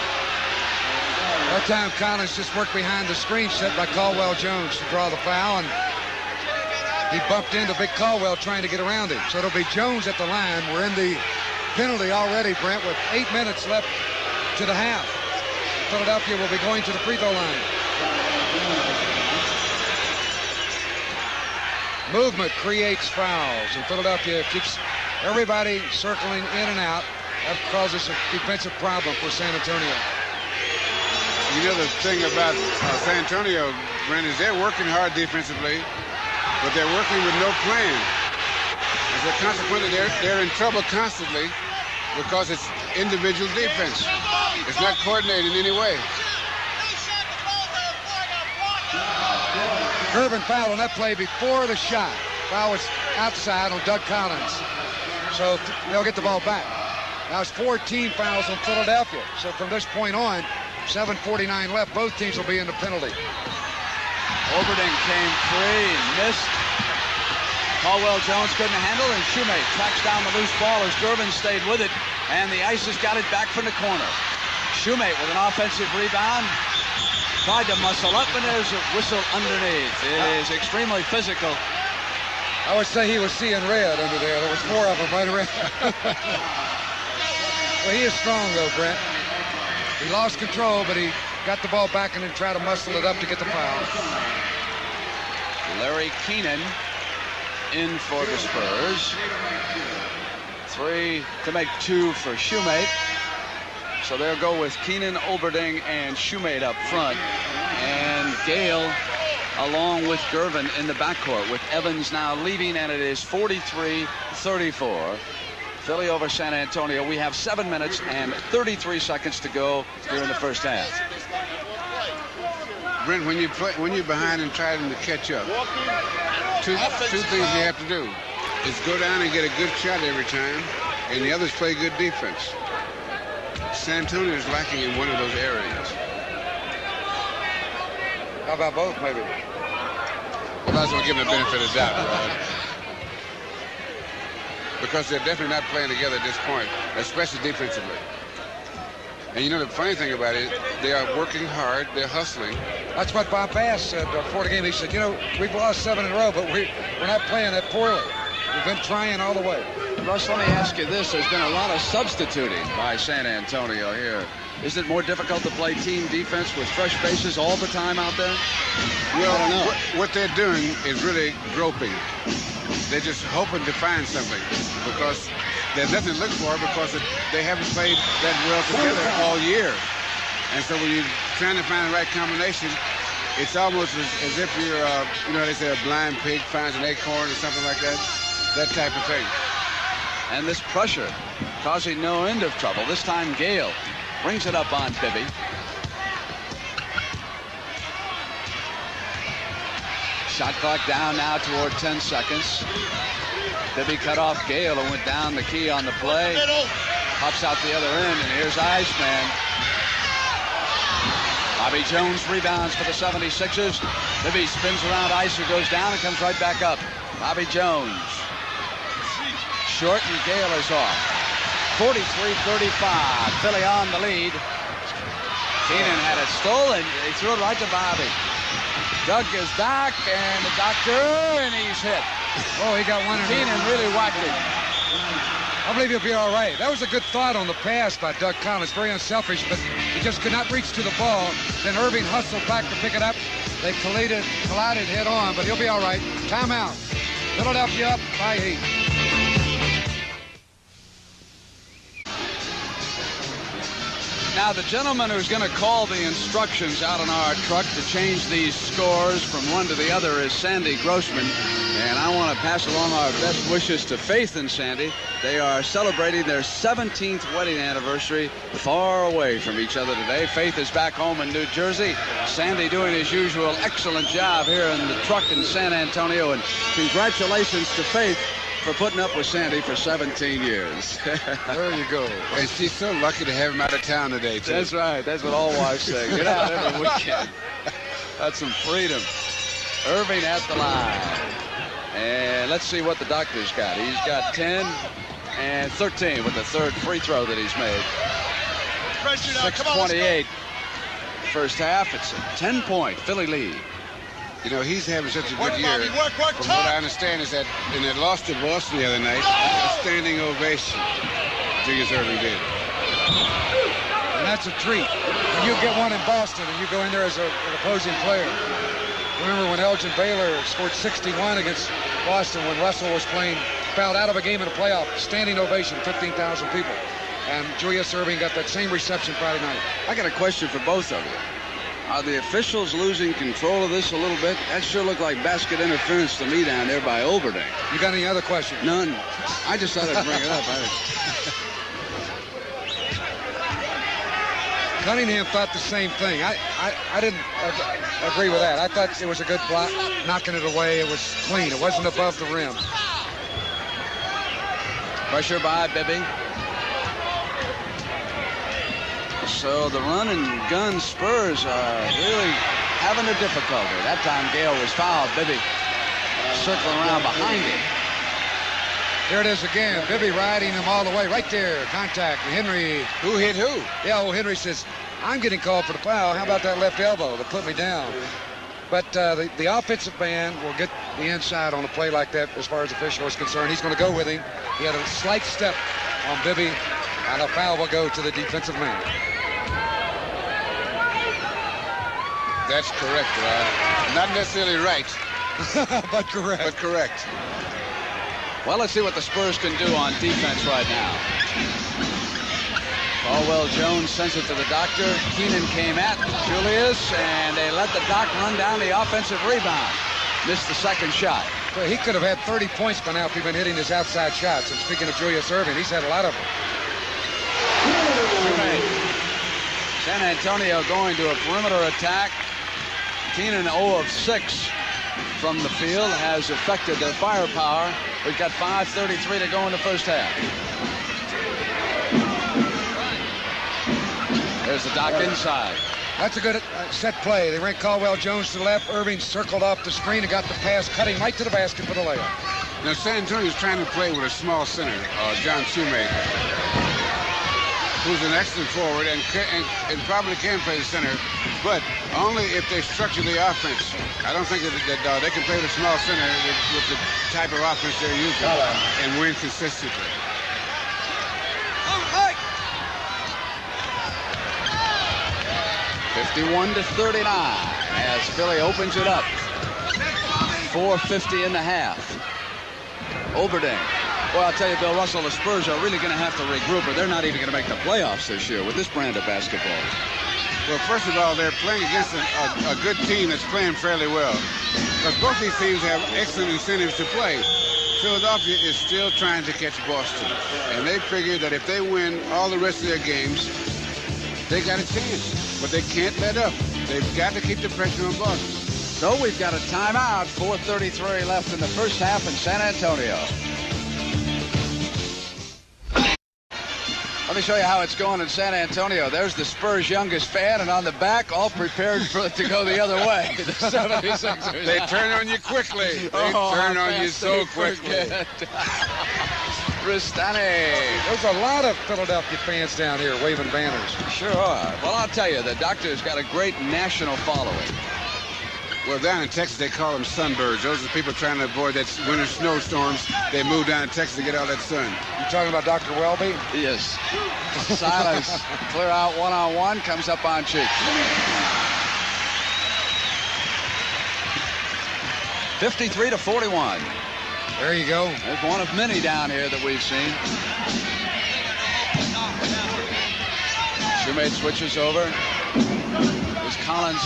Speaker 3: That time Collins just worked behind the screen set by Caldwell Jones to draw the foul, and he bumped into Big Caldwell trying to get around him. So it'll be Jones at the line. We're in the penalty already, Brent, with 8 minutes left to the half. Philadelphia will be going to the free throw line. Movement creates fouls, and Philadelphia keeps everybody circling in and out. That causes a defensive problem for San Antonio.
Speaker 2: You know, the thing about San Antonio, Brent, is they're working hard defensively, but they're working with no plan. And so consequently, they're in trouble constantly because it's individual defense. It's not coordinated in any way.
Speaker 3: Irvin fouled on that play before the shot. Foul was outside on Doug Collins. So they'll get the ball back. Now it's 14 fouls on Philadelphia. So from this point on, 7:49 left. Both teams will be in the penalty.
Speaker 1: Oberding came free and missed. Caldwell Jones couldn't handle, and Shoemate tracks down the loose ball as Gervin stayed with it, and the Ice has got it back from the corner. Shoemate with an offensive rebound. Tried to muscle up, and there's a whistle underneath. It is extremely physical.
Speaker 3: I would say he was seeing red under there. There was 4 of them right around. Well, he is strong, though, Brent. He lost control, but he got the ball back and then tried to muscle it up to get the foul.
Speaker 1: Larry Keenan in for the Spurs. 3 to make 2 for Shoemate. So they'll go with Keenan, Oberding, and Shoemate up front. And Gale along with Gervin in the backcourt, with Evans now leaving, and it is 43-34. Philly over San Antonio. We have 7 minutes and 33 seconds to go here in the first half.
Speaker 2: Brent, when you're behind and trying to catch up, two things you have to do is go down and get a good shot every time, and the others play good defense. San Antonio is lacking in one of those areas.
Speaker 3: How about both, maybe?
Speaker 2: Well, I was going to give them the benefit of the doubt, Rod. Because they're definitely not playing together at this point, especially defensively. And you know, the funny thing about it, they are working hard, they're hustling.
Speaker 3: That's what Bob Bass said before the game. He said, you know, we've lost 7 in a row, but we're not playing that poorly. We've been trying all the way.
Speaker 1: Russ, let me ask you this. There's been a lot of substituting by San Antonio here. Is it more difficult to play team defense with fresh faces all the time out there?
Speaker 2: Well,
Speaker 1: I don't know.
Speaker 2: What they're doing is really groping. They're just hoping to find something because there's nothing to look for because they haven't played that well together all year. And so when you're trying to find the right combination, it's almost as if you're, you know, they say a blind pig finds an acorn or something like that. That type of thing.
Speaker 1: And this pressure causing no end of trouble. This time Gale brings it up on Bibby. Shot clock down now toward 10 seconds. Bibby cut off Gale and went down the key on the play. Pops out the other end, and here's Iceman. Bobby Jones rebounds for the 76ers. Bibby spins around Ice, who goes down and comes right back up. Bobby Jones. Short, and Gale is off. 43-35. Philly on the lead. Keenan had it stolen. He threw it right to Bobby. Doug is back, and the doctor, and he's hit.
Speaker 3: Oh, he got one.
Speaker 1: Keenan really whacked him.
Speaker 3: I believe he'll be all right. That was a good thought on the pass by Doug Collins. Very unselfish, but he just could not reach to the ball. Then Irving hustled back to pick it up. They collided head on, but he'll be all right. Timeout. Philadelphia up by 8.
Speaker 1: Now, the gentleman who's going to call the instructions out on our truck to change these scores from one to the other is Sandy Grossman. And I want to pass along our best wishes to Faith and Sandy. They are celebrating their 17th wedding anniversary far away from each other today. Faith is back home in New Jersey. Sandy doing his usual excellent job here in the truck in San Antonio. And congratulations to Faith for putting up with Sandy for 17 years.
Speaker 3: There you go.
Speaker 2: And she's so lucky to have him out of town today, too.
Speaker 1: That's right. That's what all wives say. Get out every weekend. That's some freedom. Irving at the line. And let's see what the doctor's got. He's got 10 and 13 with the third free throw that he's made. 6:28 first half. It's a 10-point Philly lead.
Speaker 2: You know, he's having such a good year. From what I understand is that in their loss to Boston the other night, a standing ovation Julius Irving did.
Speaker 3: And that's a treat. When you get one in Boston and you go in there as an opposing player. Remember when Elgin Baylor scored 61 against Boston when Russell was fouled out of a game in a playoff. Standing ovation, 15,000 people. And Julius Irving got that same reception Friday night.
Speaker 1: I got a question for both of you. Are the officials losing control of this a little bit? That sure looked like basket interference to me down there by Oberding.
Speaker 3: You got any other questions?
Speaker 1: None. I just thought I'd bring it up.
Speaker 3: Cunningham thought the same thing. I didn't agree with that. I thought it was a good block, knocking it away. It was clean. It wasn't above the rim.
Speaker 1: Pressure by Bibby. So the run and gun Spurs are really having a difficulty. That time Gale was fouled. Bibby circling around behind him.
Speaker 3: Here it is again. Bibby riding him all the way. Right there. Contact. Henry.
Speaker 2: Who hit who?
Speaker 3: Yeah, old Henry says, I'm getting called for the foul. How about that left elbow that put me down? But the offensive man will get the inside on a play like that as far as the official is concerned. He's going to go with him. He had a slight step on Bibby, and a foul will go to the defensive man.
Speaker 2: That's correct, Rod. Not necessarily right,
Speaker 3: but correct.
Speaker 2: but correct.
Speaker 1: Well, let's see what the Spurs can do on defense right now. Caldwell Jones sends it to the doctor. Keenan came at Julius, and they let the doc run down the offensive rebound. Missed the second shot.
Speaker 3: Well, he could have had 30 points by now if he'd been hitting his outside shots. And speaking of Julius Erving, he's had a lot of them.
Speaker 1: San Antonio going to a perimeter attack. Keenan 0 of 6 from the field has affected their firepower. We've got 5:33 to go in the first half. There's the doc inside.
Speaker 3: That's a good set play. They ran Caldwell Jones to the left. Irving circled off the screen and got the pass, cutting right to the basket for the layup.
Speaker 2: Now, San Antonio's trying to play with a small center, John Shoemaker, who's an excellent forward and probably can play the center, but only if they structure the offense. I don't think that they can play with a small center with the type of offense they're using and win consistently.
Speaker 1: 51-39 as Philly opens it up. 4:50 in the half. Oberding. Well, I'll tell you, Bill Russell, the Spurs are really going to have to regroup, or they're not even going to make the playoffs this year with this brand of basketball.
Speaker 2: Well, first of all, they're playing against a good team that's playing fairly well. Because both these teams have excellent incentives to play. Philadelphia is still trying to catch Boston. And they figure that if they win all the rest of their games, they got a chance. But they can't let up. They've got to keep the pressure on Boston.
Speaker 1: So we've got a timeout. 4:33 left in the first half in San Antonio. Let me show you how it's going in San Antonio. There's the Spurs' youngest fan, and on the back, all prepared for it to go the other way. The 76ers.
Speaker 2: They turn on you quickly. They turn on you so quickly.
Speaker 1: Ristani.
Speaker 3: There's a lot of Philadelphia fans down here waving banners.
Speaker 1: Sure are. Well, I'll tell you, the doctor's got a great national following.
Speaker 2: Well, down in Texas, they call them sunbirds. Those are people trying to avoid that winter snowstorms. They move down to Texas to get all that sun.
Speaker 3: You talking about Dr. Welby?
Speaker 1: Yes. Silence. Clear out one-on-one. Comes up on Cheek. 53-41.
Speaker 3: There you go.
Speaker 1: There's one of many down here that we've seen. Shoemate switches over. There's Collins.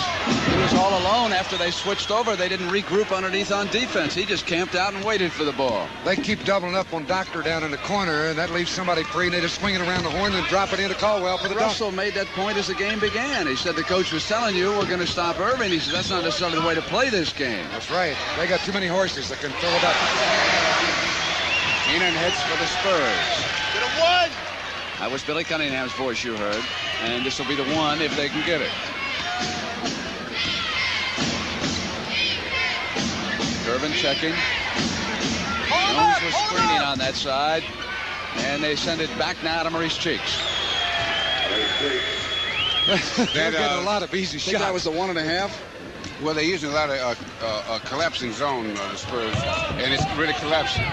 Speaker 1: He was all alone after they switched over. They didn't regroup underneath on defense. He just camped out and waited for the ball.
Speaker 3: They keep doubling up on Doctor down in the corner, and that leaves somebody free, and they just swing it around the horn and drop it into Caldwell for the dunk.
Speaker 1: Russell made that point as the game began. He said the coach was telling you we're going to stop Irving. He said that's not necessarily the way to play this game.
Speaker 3: That's right. They got too many horses that can fill it up.
Speaker 1: Keenan hits for the Spurs.
Speaker 5: Get a one!
Speaker 1: That was Billy Cunningham's voice you heard, and this will be the one if they can get it. Irvin checking. Jones was screening on that side, and they send it back now to Maurice Cheeks.
Speaker 3: They're getting a lot of easy shots.
Speaker 1: That was the 1.5.
Speaker 2: Well, they're using a lot of collapsing zone, the Spurs, and it's really collapsing.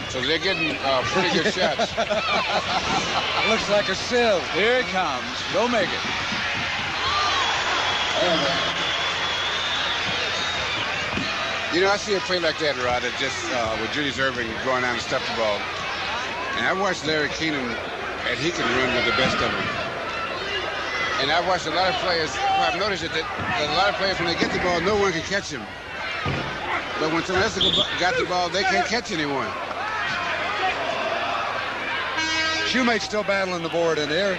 Speaker 2: So they're getting pretty good shots.
Speaker 3: Looks like a sieve.
Speaker 1: Here it comes. Go make it.
Speaker 2: You know, I see a play like that, Rod, that just with Julius Erving going down and stuff the ball. And I watched Larry Keenan, and he can run with the best of them. And I've watched a lot of players. I've noticed that a lot of players, when they get the ball, no one can catch him. But when someone else got the ball, they can't catch anyone.
Speaker 3: Shoemate's still battling the board in there.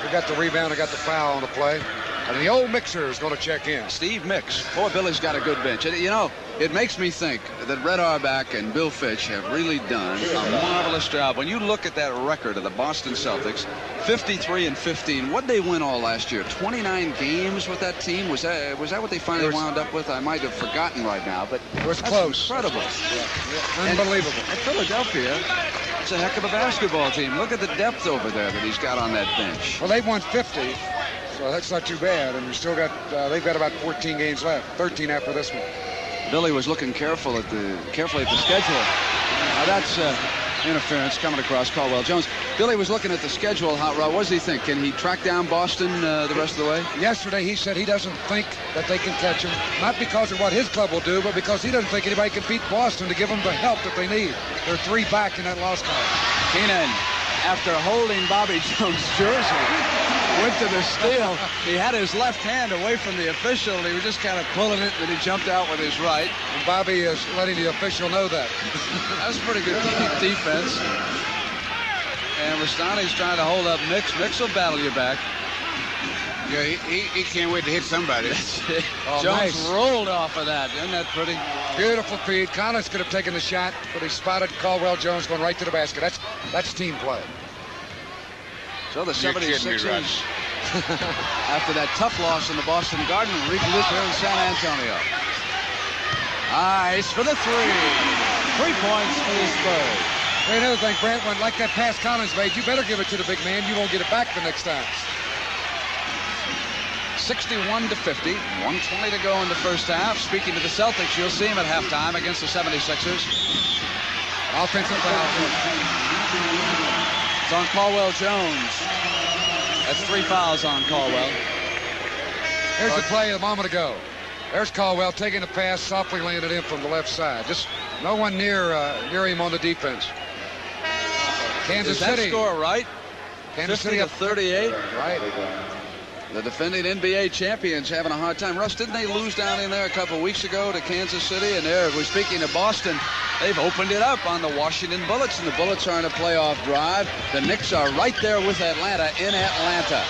Speaker 3: Walker got the rebound and got the foul on the play. And the old Mixer is going to check in.
Speaker 1: Steve Mix. Boy, Billy's got a good bench. And, you know, it makes me think that Red Auerbach and Bill Fitch have really done a marvelous job. When you look at that record of the Boston Celtics, 53-15, what'd they win all last year? 29 games with that team? Was that what they finally wound up with? I might have forgotten right now, but
Speaker 3: it was close.
Speaker 1: Incredible.
Speaker 3: Yeah. Unbelievable.
Speaker 1: And Philadelphia, it's a heck of a basketball team. Look at the depth over there that he's got on that bench.
Speaker 3: Well, they've won 50. So that's not too bad, and they've got about 14 games left, 13 after this one.
Speaker 1: Billy was looking carefully at the schedule. Now that's interference coming across Caldwell Jones. Billy was looking at the schedule. Hot Rod, what does he think? Can he track down Boston the rest of the way?
Speaker 3: Yesterday he said he doesn't think that they can catch him, not because of what his club will do, but because he doesn't think anybody can beat Boston to give them the help that they need. They're 3 back in that loss column.
Speaker 1: Keenan, after holding Bobby Jones' jersey, went to the steal. He had his left hand away from the official, and he was just kind of pulling it, and he jumped out with his right.
Speaker 3: And Bobby is letting the official know that.
Speaker 1: That was pretty good defense. And Rastani's trying to hold up Mix. Mix will battle you back.
Speaker 2: Yeah, he can't wait to hit somebody.
Speaker 3: Oh,
Speaker 1: Jones
Speaker 3: nice.
Speaker 1: rolled off of that. Isn't that pretty?
Speaker 3: Beautiful feed. Collins could have taken the shot, but he spotted Caldwell Jones going right to the basket. That's team play.
Speaker 1: So the
Speaker 2: You're kidding me,
Speaker 1: 76ers,
Speaker 2: Rod.
Speaker 1: after that tough loss in the Boston Garden, regroup here in San Antonio. Ice for the 3. 3 points for the Spurs.
Speaker 3: Hey, another thing, Brent, when like that pass Collins made, you better give it to the big man. You won't get it back the next time.
Speaker 1: 61-50, 1:20 to go in the first half. Speaking to the Celtics, you'll see him at halftime against the 76ers.
Speaker 3: Offensive foul.
Speaker 1: It's on Caldwell Jones. That's 3 fouls on Caldwell.
Speaker 3: Here's the play a moment ago. There's Caldwell taking the pass, softly laying it in from the left side. Just no one near him on the defense. Kansas
Speaker 1: Is that
Speaker 3: City.
Speaker 1: score right?
Speaker 3: Kansas
Speaker 1: 50
Speaker 3: City
Speaker 1: to 38.
Speaker 3: Right.
Speaker 1: The defending NBA champions having a hard time. Russ, didn't they lose down in there a couple weeks ago to Kansas City? And there, we're speaking of Boston, they've opened it up on the Washington Bullets, and the Bullets are on a playoff drive. The Knicks are right there with Atlanta in Atlanta.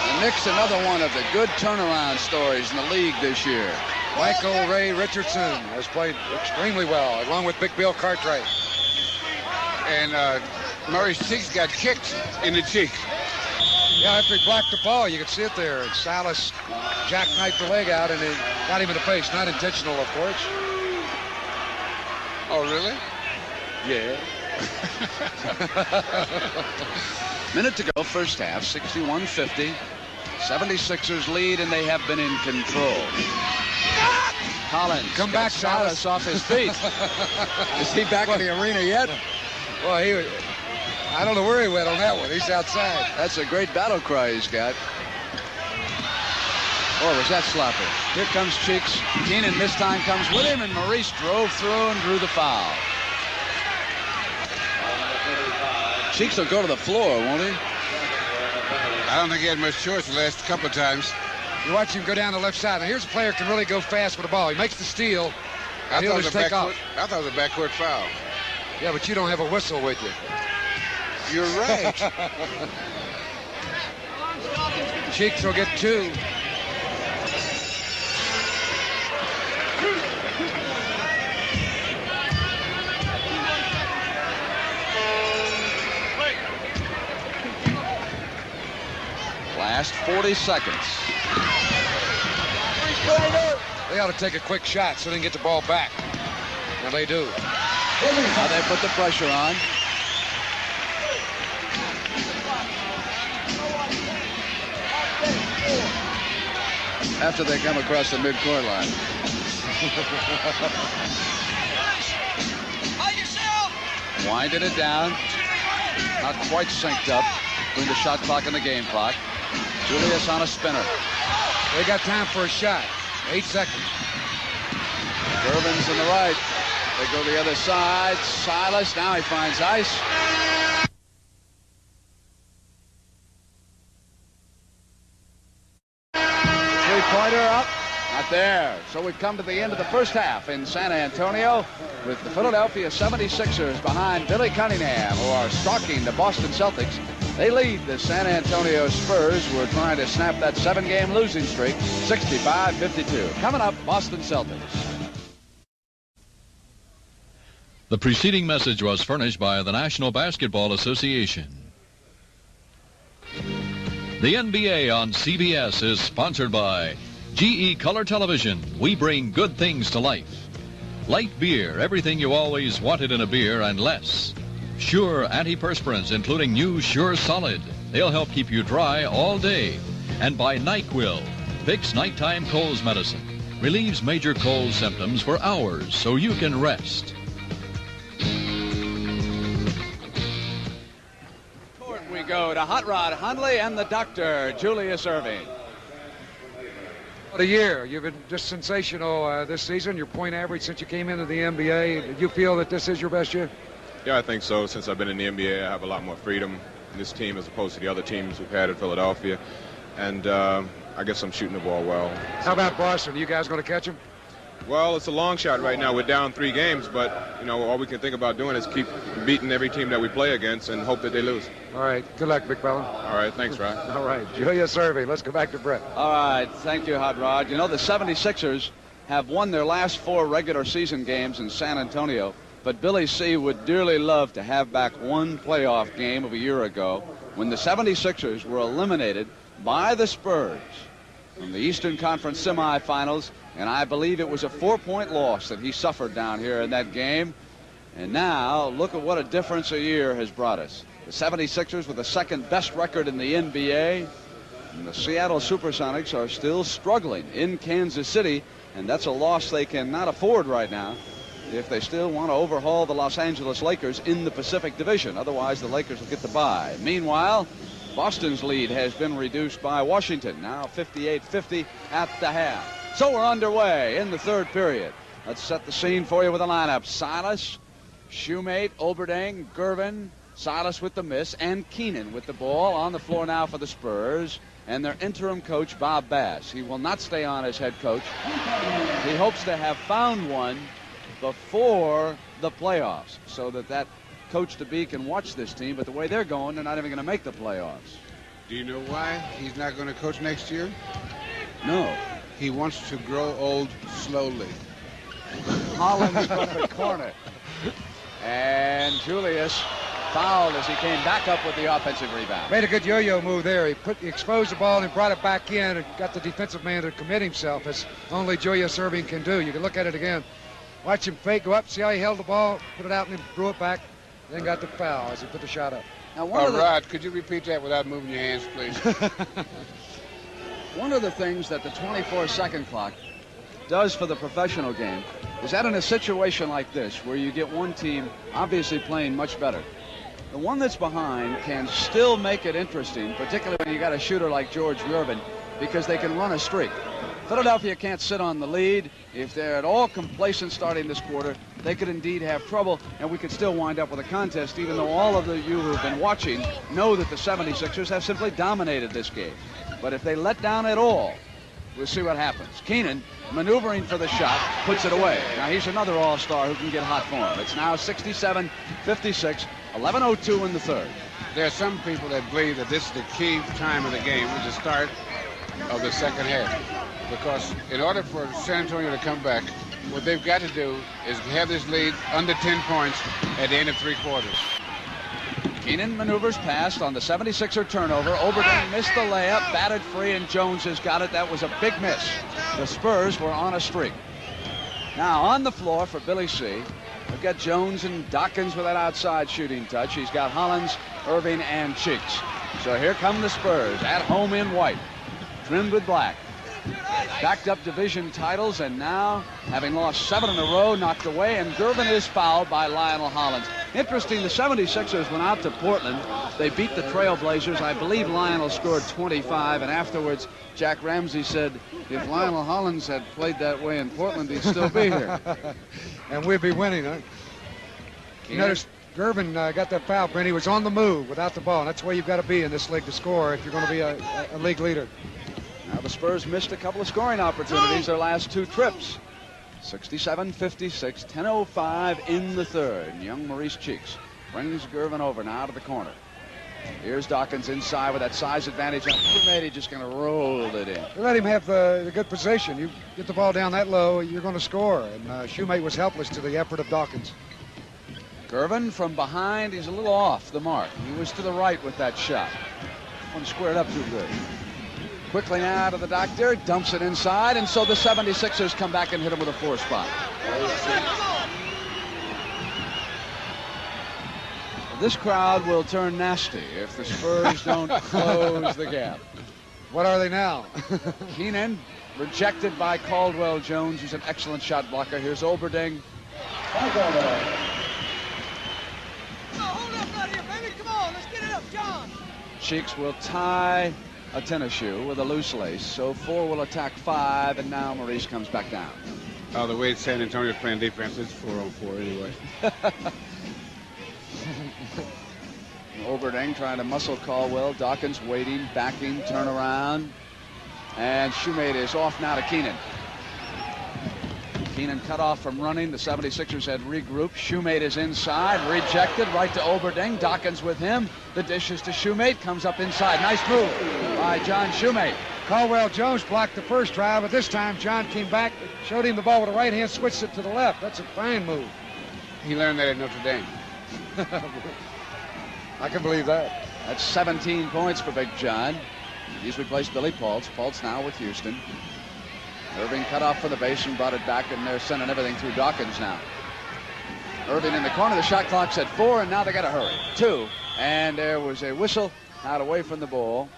Speaker 1: The Knicks, another one of the good turnaround stories in the league this year.
Speaker 3: Michael Ray Richardson has played extremely well, along with Big Bill Cartwright.
Speaker 2: And Murray's cheeks got kicked in the cheek.
Speaker 3: Yeah, after he blocked the ball, you could see it there. And Salas jackknifed the leg out, and it got him in the face. Not intentional, of course.
Speaker 2: Oh, really?
Speaker 3: Yeah.
Speaker 1: Minute to go, first half, 61-50. 76ers lead, and they have been in control. Collins
Speaker 3: Come
Speaker 1: got
Speaker 3: back,
Speaker 1: Salas off his feet. Is he back in the arena yet?
Speaker 3: Well, I don't know where he went on that one. He's outside.
Speaker 1: That's a great battle cry he's got. Oh, was that sloppy? Here comes Cheeks. Keenan this time comes with him, and Maurice drove through and drew the foul. Cheeks will go to the floor, won't he?
Speaker 2: I don't think he had much choice the last couple of times.
Speaker 3: You watch him go down the left side. Now, here's a player who can really go fast with the ball. He makes the steal,
Speaker 2: I
Speaker 3: and he'll
Speaker 2: thought
Speaker 3: just take off.
Speaker 2: I thought it was a backcourt foul.
Speaker 3: Yeah, but you don't have a whistle with you.
Speaker 2: You're right.
Speaker 3: Cheeks will get 2.
Speaker 1: Last 40 seconds.
Speaker 3: They ought to take a quick shot so they can get the ball back. And they do.
Speaker 1: Now they put the pressure on. After they come across the midcourt line. Winding it down. Not quite synced up between the shot clock and the game clock. Julius on a spinner.
Speaker 3: They got time for a shot. 8 seconds.
Speaker 1: Irvin's in the right. They go the other side. Silas, now he finds ice. Three-pointer up. Not there. So we've come to the end of the first half in San Antonio with the Philadelphia 76ers behind Billy Cunningham, who are stalking the Boston Celtics They lead the San Antonio Spurs, who are trying to snap that 7-game losing streak, 65-52. Coming up, Boston Celtics.
Speaker 9: The preceding message was furnished by the National Basketball Association. The NBA on CBS is sponsored by GE Color Television. We bring good things to life. Light beer, everything you always wanted in a beer and less. Sure antiperspirants, including new Sure Solid. They'll help keep you dry all day. And by NyQuil, Vicks nighttime colds medicine. Relieves major cold symptoms for hours so you can rest.
Speaker 1: Court we go to Hot Rod Hundley and the doctor, Julius Erving.
Speaker 3: What a year. You've been just sensational this season. Your point average since you came into the NBA. Do you feel that this is your best year?
Speaker 10: Yeah, I think so. Since I've been in the NBA, I have a lot more freedom in this team as opposed to the other teams we've had in Philadelphia. And I guess I'm shooting the ball well.
Speaker 3: How about Boston? Are you guys going to catch them?
Speaker 10: Well, it's a long shot right now. We're down 3 games, but, you know, all we can think about doing is keep beating every team that we play against and hope that they lose.
Speaker 3: All right. Good luck, big fella.
Speaker 10: All right. Thanks, Rod.
Speaker 3: All right. Julius Erving. Let's go back to Brett.
Speaker 1: All right. Thank you, Hot Rod. You know, the 76ers have won their last 4 regular season games in San Antonio. But Billy C. would dearly love to have back one playoff game of a year ago when the 76ers were eliminated by the Spurs from the Eastern Conference semifinals, and I believe it was a 4-point loss that he suffered down here in that game. And now, look at what a difference a year has brought us. The 76ers with the second best record in the NBA, and the Seattle Supersonics are still struggling in Kansas City, and that's a loss they cannot afford right now if they still want to overhaul the Los Angeles Lakers in the Pacific Division. Otherwise, the Lakers will get the bye. Meanwhile, Boston's lead has been reduced by Washington, now 58-50 at the half. So we're underway in the third period. Let's set the scene for you with a lineup. Silas, Shoemate, Oberding, Gervin, Silas with the miss, and Keenan with the ball on the floor now for the Spurs. And their interim coach, Bob Bass. He will not stay on as head coach. He hopes to have found one before the playoffs so that coach-to-be can watch this team. But the way they're going, they're not even going to make the playoffs.
Speaker 2: Do you know why he's not going to coach next year?
Speaker 1: No.
Speaker 2: He wants to grow old slowly.
Speaker 1: Hollins from the corner. And Julius fouled as he came back up with the offensive rebound.
Speaker 3: Made a good yo-yo move there. He exposed the ball and brought it back in and got the defensive man to commit himself, as only Julius Erving can do. You can look at it again. Watch him fake, go up, see how he held the ball, put it out and then threw it back, then got the foul as he put the shot up.
Speaker 1: Now,
Speaker 2: Rod, could you repeat that without moving your hands, please?
Speaker 1: One of the things that the 24-second clock does for the professional game is that in a situation like this, where you get one team obviously playing much better, the one that's behind can still make it interesting, particularly when you got a shooter like George Gervin, because they can run a streak. Philadelphia can't sit on the lead. If they're at all complacent starting this quarter, they could indeed have trouble, and we could still wind up with a contest, even though all of you who've been watching know that the 76ers have simply dominated this game. But if they let down at all, we'll see what happens. Keenan, maneuvering for the shot, puts it away. Now, he's another all-star who can get hot for him. It's now 67-56, 11:02 in the third.
Speaker 2: There are some people that believe that this is the key time of the game, is the start of the second half. Because in order for San Antonio to come back, what they've got to do is have this lead under 10 points at the end of 3 quarters.
Speaker 1: Keenan maneuvers past on the 76er turnover. Oberding missed the layup, batted free, and Jones has got it. That was a big miss. The Spurs were on a streak. Now on the floor for Billy C. We've got Jones and Dawkins with that outside shooting touch. He's got Hollins, Erving, and Cheeks. So here come the Spurs at home in white, trimmed with black. Backed up division titles, and now, having lost 7 in a row, knocked away, and Gervin is fouled by Lionel Hollins. Interesting, the 76ers went out to Portland. They beat the Trailblazers. I believe Lionel scored 25, and afterwards, Jack Ramsey said, if Lionel Hollins had played that way in Portland, he'd still be here.
Speaker 3: And we'd be winning, huh? You notice Gervin got that foul, Brent. He was on the move without the ball, and that's where you've got to be in this league to score if you're going to be a league leader.
Speaker 1: Now the Spurs missed a couple of scoring opportunities their last 2 trips. 67-56, 10:05 in the third. Young Maurice Cheeks brings Gervin over now to the corner. Here's Dawkins inside with that size advantage on Shoemate. Just going to roll it in.
Speaker 3: You let him have the good position. You get the ball down that low, you're going to score. And Shoemate was helpless to the effort of Dawkins.
Speaker 1: Gervin from behind, he's a little off the mark. He was to the right with that shot. One squared up too good. Quickly now to the doctor, dumps it inside, and so the 76ers come back and hit him with a 4 spot. This crowd will turn nasty if the Spurs don't close the gap.
Speaker 3: What are they now?
Speaker 1: Keenan rejected by Caldwell Jones, who's an excellent shot blocker. Here's Oberding.
Speaker 11: Hold up out here, baby. Come on, let's get it up, John.
Speaker 1: Cheeks will tie a tennis shoe with a loose lace, so 4 will attack 5, and now Maurice comes back down.
Speaker 2: Oh, the way San Antonio's playing defense is 4-on-4 anyway.
Speaker 1: Oberding trying to muscle Caldwell. Dawkins waiting, backing, turn around, and Shoemate is off now to Keenan. Keenan cut off from running. The 76ers had regrouped. Shoemate is inside, rejected, right to Oberding. Dawkins with him. The dish is to Shoemate, comes up inside. Nice move by John Shoemate.
Speaker 3: Caldwell Jones blocked the first try, but this time John came back, showed him the ball with the right hand, switched it to the left. That's a fine move.
Speaker 2: He learned that at Notre Dame.
Speaker 3: I can believe that.
Speaker 1: That's 17 points for Big John. He's replaced Billy Paultz. Paultz now with Houston. Irving cut off for the base and brought it back, and they're sending everything through Dawkins now. Irving in the corner. The shot clock's at 4, and now they got to hurry. 2, and there was a whistle out away from the ball.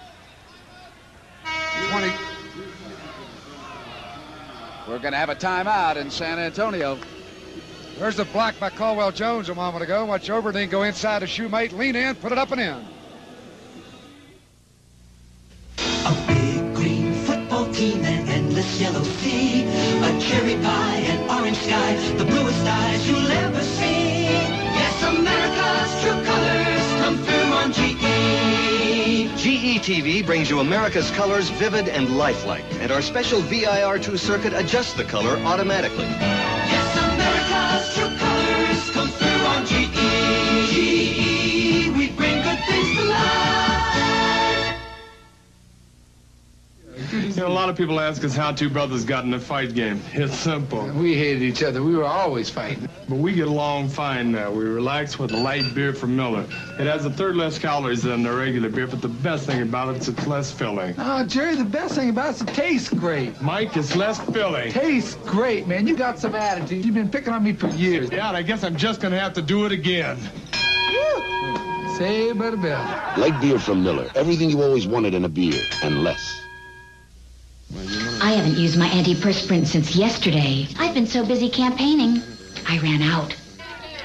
Speaker 3: 20.
Speaker 1: We're going to have a timeout in San Antonio.
Speaker 3: There's the block by Caldwell Jones a moment ago. Watch Oberding go inside to Shoemate, lean in, put it up and in.
Speaker 12: A big green football team, an endless yellow sea, a cherry pie, an orange sky, the bluest eyes you'll ever see. Yes, America's true colors come through on GE.
Speaker 13: GE TV brings you America's colors vivid and lifelike, and our special VIR2 circuit adjusts the color automatically.
Speaker 12: Yes, America's true colors come through on GE. GE, we bring good things to life.
Speaker 14: You know, a lot of people ask us how two brothers got in a fight game. It's simple.
Speaker 15: We hated each other. We were always fighting.
Speaker 14: But we get along fine now. We relax with a light beer from Miller. It has a third less calories than the regular beer, but the best thing about it is it's less filling.
Speaker 15: Oh, Jerry, the best thing about it is it tastes great.
Speaker 14: Mike, it's less filling.
Speaker 15: Tastes great, man. You got some attitude. You've been picking on me for years.
Speaker 14: Yeah, and I guess I'm just going to have to do it again.
Speaker 15: Say but a bit.
Speaker 6: Light beer from Miller. Everything you always wanted in a beer, and less.
Speaker 16: I haven't used my antiperspirant since yesterday. I've been so busy campaigning, I ran out.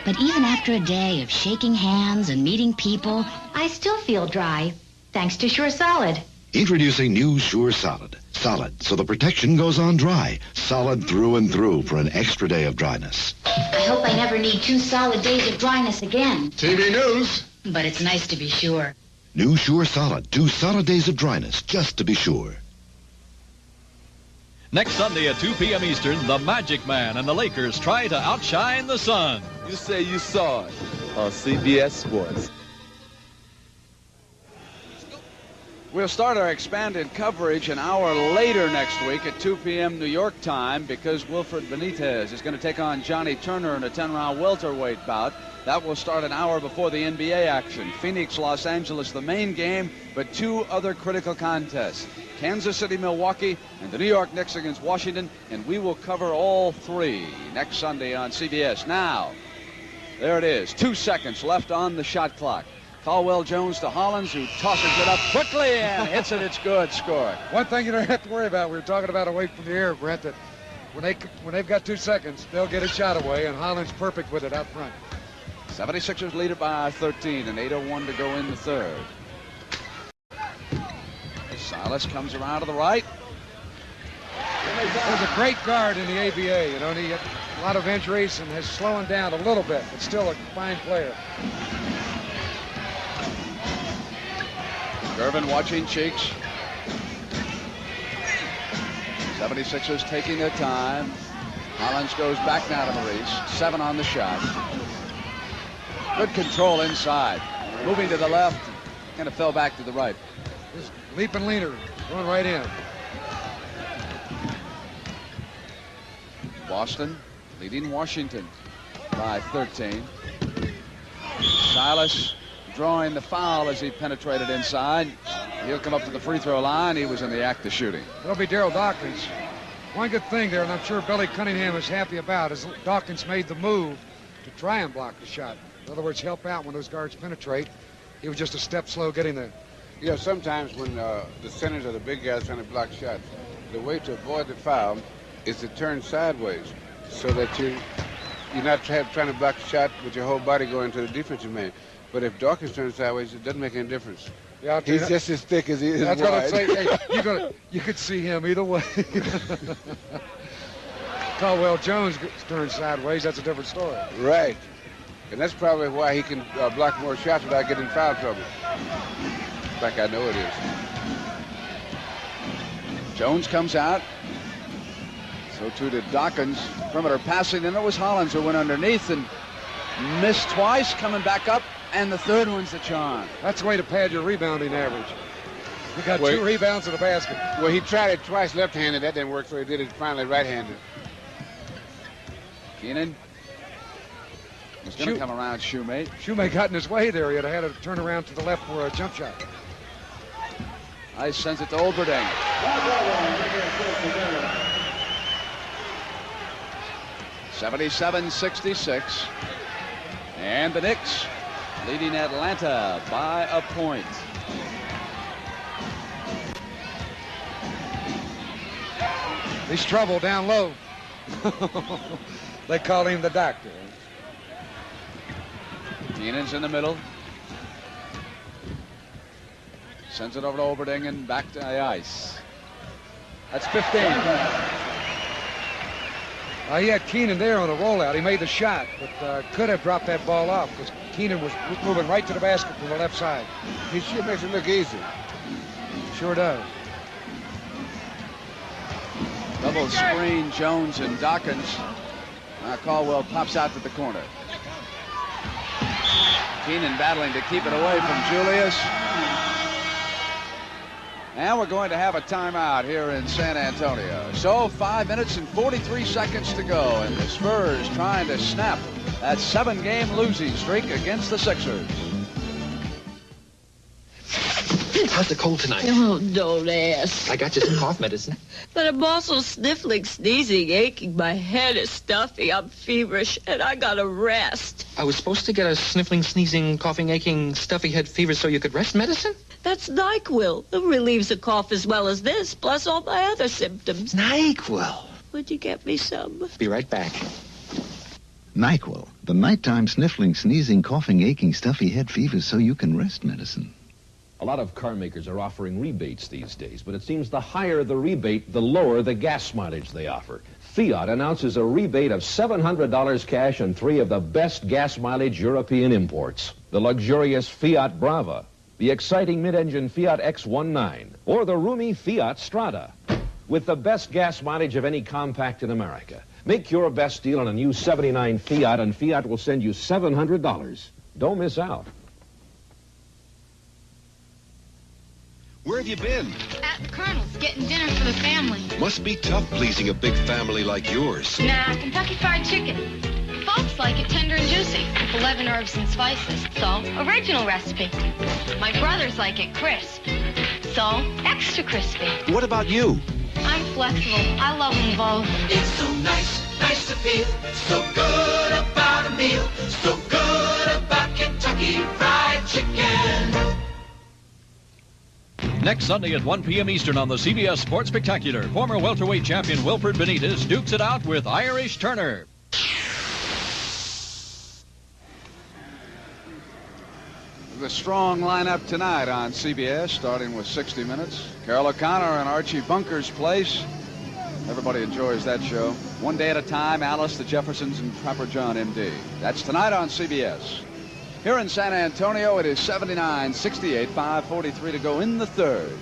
Speaker 16: But even after a day of shaking hands and meeting people, I still feel dry, thanks to Sure Solid.
Speaker 6: Introducing new Sure Solid. Solid, so the protection goes on dry. Solid through and through for an extra day of dryness.
Speaker 16: I hope I never need 2 solid days of dryness again.
Speaker 6: TV News.
Speaker 16: But it's nice to be sure.
Speaker 6: New Sure Solid. 2 solid days of dryness, just to be sure.
Speaker 9: Next Sunday at 2 p.m. Eastern, the Magic Man and the Lakers try to outshine the sun.
Speaker 17: You say you saw it on CBS Sports.
Speaker 1: We'll start our expanded coverage an hour later next week at 2 p.m. New York time because Wilfred Benitez is going to take on Johnny Turner in a 10-round welterweight bout. That will start an hour before the NBA action. Phoenix, Los Angeles, the main game, but 2 other critical contests. Kansas City, Milwaukee, and the New York Knicks against Washington, and we will cover all 3 next Sunday on CBS. Now, there it is. 2 seconds left on the shot clock. Caldwell Jones to Hollins, who tosses it up quickly and hits it. It's good. Score.
Speaker 3: One thing you don't have to worry about, we were talking about away from the air, Brent, that when they've got 2 seconds, they'll get a shot away, and Hollins perfect with it out front.
Speaker 1: 76ers lead it by 13, and 8:01 to go in the third. Silas comes around to the right.
Speaker 3: There's a great guard in the ABA. You know, he had a lot of injuries and has slowing down a little bit, but still a fine player.
Speaker 1: Gervin watching Cheeks. 76ers taking their time. Hollins goes back now to Maurice. 7 on the shot. Good control inside. Moving to the left. Kind of fell back to the right.
Speaker 3: Just leaping leaner, going right in.
Speaker 1: Boston leading Washington by 13. Silas drawing the foul as he penetrated inside. He'll come up to the free throw line. He was in the act of shooting.
Speaker 3: That'll be Daryl Dawkins. One good thing there, and I'm sure Billy Cunningham is happy about, is Dawkins made the move to try and block the shot. In other words, help out when those guards penetrate. He was just a step slow getting there.
Speaker 2: Yeah, sometimes when the centers or the big guys trying to block shots, the way to avoid the foul is to turn sideways so that you're not trying to block the shot with your whole body going to the defensive man. But if Dawkins turns sideways, it doesn't make any difference.
Speaker 3: Yeah,
Speaker 2: he's just as thick as he is
Speaker 3: that's
Speaker 2: wide.
Speaker 3: What I'm saying. Hey, you could see him either way. Caldwell Jones turns sideways. That's a different story.
Speaker 2: Right. And that's probably why he can block more shots without getting in foul trouble. In fact, I know it is.
Speaker 1: Jones comes out. So too did Dawkins. Perimeter passing, and it was Hollins who went underneath and missed twice, coming back up, and the third one's the charm.
Speaker 3: That's the way to pad your rebounding average. You got 2 rebounds in the basket.
Speaker 2: Well, he tried it twice left-handed. That didn't work, so he did it finally right-handed.
Speaker 1: Keenan was going to come around Shoemate.
Speaker 3: Shoemate got in his way there. He had to turn around to the left for a jump shot.
Speaker 1: Ice sends it to Olberding. 77-66. And the Knicks leading Atlanta by a point.
Speaker 3: He's trouble down low. They call him the doctor.
Speaker 1: Keenan's in the middle. Sends it over to Olberding and back to the ice. That's 15.
Speaker 3: He had Keenan there on a rollout. He made the shot, but could have dropped that ball off because Keenan was moving right to the basket from the left side.
Speaker 2: He sure makes it look easy.
Speaker 3: Sure does.
Speaker 1: Double screen, Jones and Dawkins. Caldwell pops out to the corner. Keenan battling to keep it away from Julius. And we're going to have a timeout here in San Antonio. So 5 minutes and 43 seconds to go, and the Spurs trying to snap that 7-game losing streak against the Sixers.
Speaker 18: How's the cold tonight?
Speaker 19: Oh, don't ask.
Speaker 18: I got you some cough medicine.
Speaker 19: But I'm also sniffling, sneezing, aching. My head is stuffy. I'm feverish, and I gotta rest.
Speaker 18: I was supposed to get a sniffling, sneezing, coughing, aching, stuffy head fever so you could rest medicine?
Speaker 19: That's NyQuil. It relieves a cough as well as this, plus all my other symptoms.
Speaker 18: NyQuil.
Speaker 19: Would you get me some?
Speaker 18: Be right back.
Speaker 20: NyQuil, the nighttime sniffling, sneezing, coughing, aching, stuffy head fever so you can rest medicine.
Speaker 21: A lot of car makers are offering rebates these days, but it seems the higher the rebate, the lower the gas mileage they offer. Fiat announces a rebate of $700 cash on 3 of the best gas mileage European imports. The luxurious Fiat Brava, the exciting mid-engine Fiat X19, or the roomy Fiat Strada. With the best gas mileage of any compact in America. Make your best deal on a new '79 Fiat, and Fiat will send you $700. Don't miss out.
Speaker 22: Where have you been?
Speaker 23: At the Colonel's, getting dinner for the family.
Speaker 22: Must be tough pleasing a big family like yours.
Speaker 23: Nah, Kentucky Fried Chicken. Folks like it tender and juicy, with 11 herbs and spices. So, original recipe. My brothers like it crisp. So, extra crispy.
Speaker 22: What about you?
Speaker 23: I'm flexible. I love them both.
Speaker 12: It's so nice, nice to feel so good about a meal. So good about Kentucky Fried Chicken.
Speaker 9: Next Sunday at 1 p.m. Eastern on the CBS Sports Spectacular, former welterweight champion Wilfred Benitez dukes it out with Irish Turner.
Speaker 1: The strong lineup tonight on CBS, starting with 60 Minutes. Carol O'Connor and Archie Bunker's Place. Everybody enjoys that show. One Day at a Time, Alice, the Jeffersons, and Trapper John, M.D. That's tonight on CBS. Here in San Antonio, it is 79-68, 5:43 to go in the third.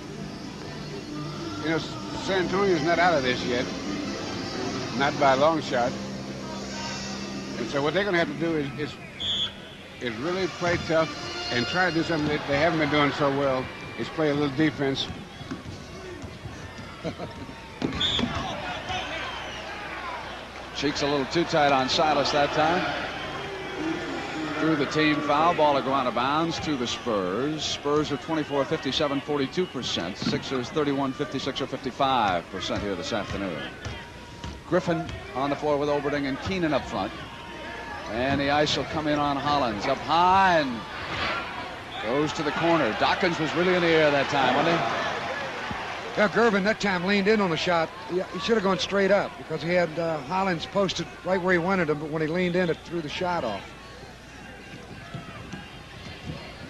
Speaker 2: You know, San Antonio's not out of this yet. Not by a long shot. And so what they're going to have to do is really play tough and try to do something that they haven't been doing so well, is play a little defense.
Speaker 1: Cheeks a little too tight on Silas that time. Through the team foul, ball to go out of bounds to the Spurs. Spurs are 24-57, 42%. Sixers 31-56 or 55% here this afternoon. Griffin on the floor with Oberding and Keenan up front. And the ice will come in on Hollins. Up high and goes to the corner. Dawkins was really in the air that time, wasn't he?
Speaker 3: Yeah, Gervin that time leaned in on the shot. He should have gone straight up because he had Hollins posted right where he wanted him, but when he leaned in, it threw the shot off.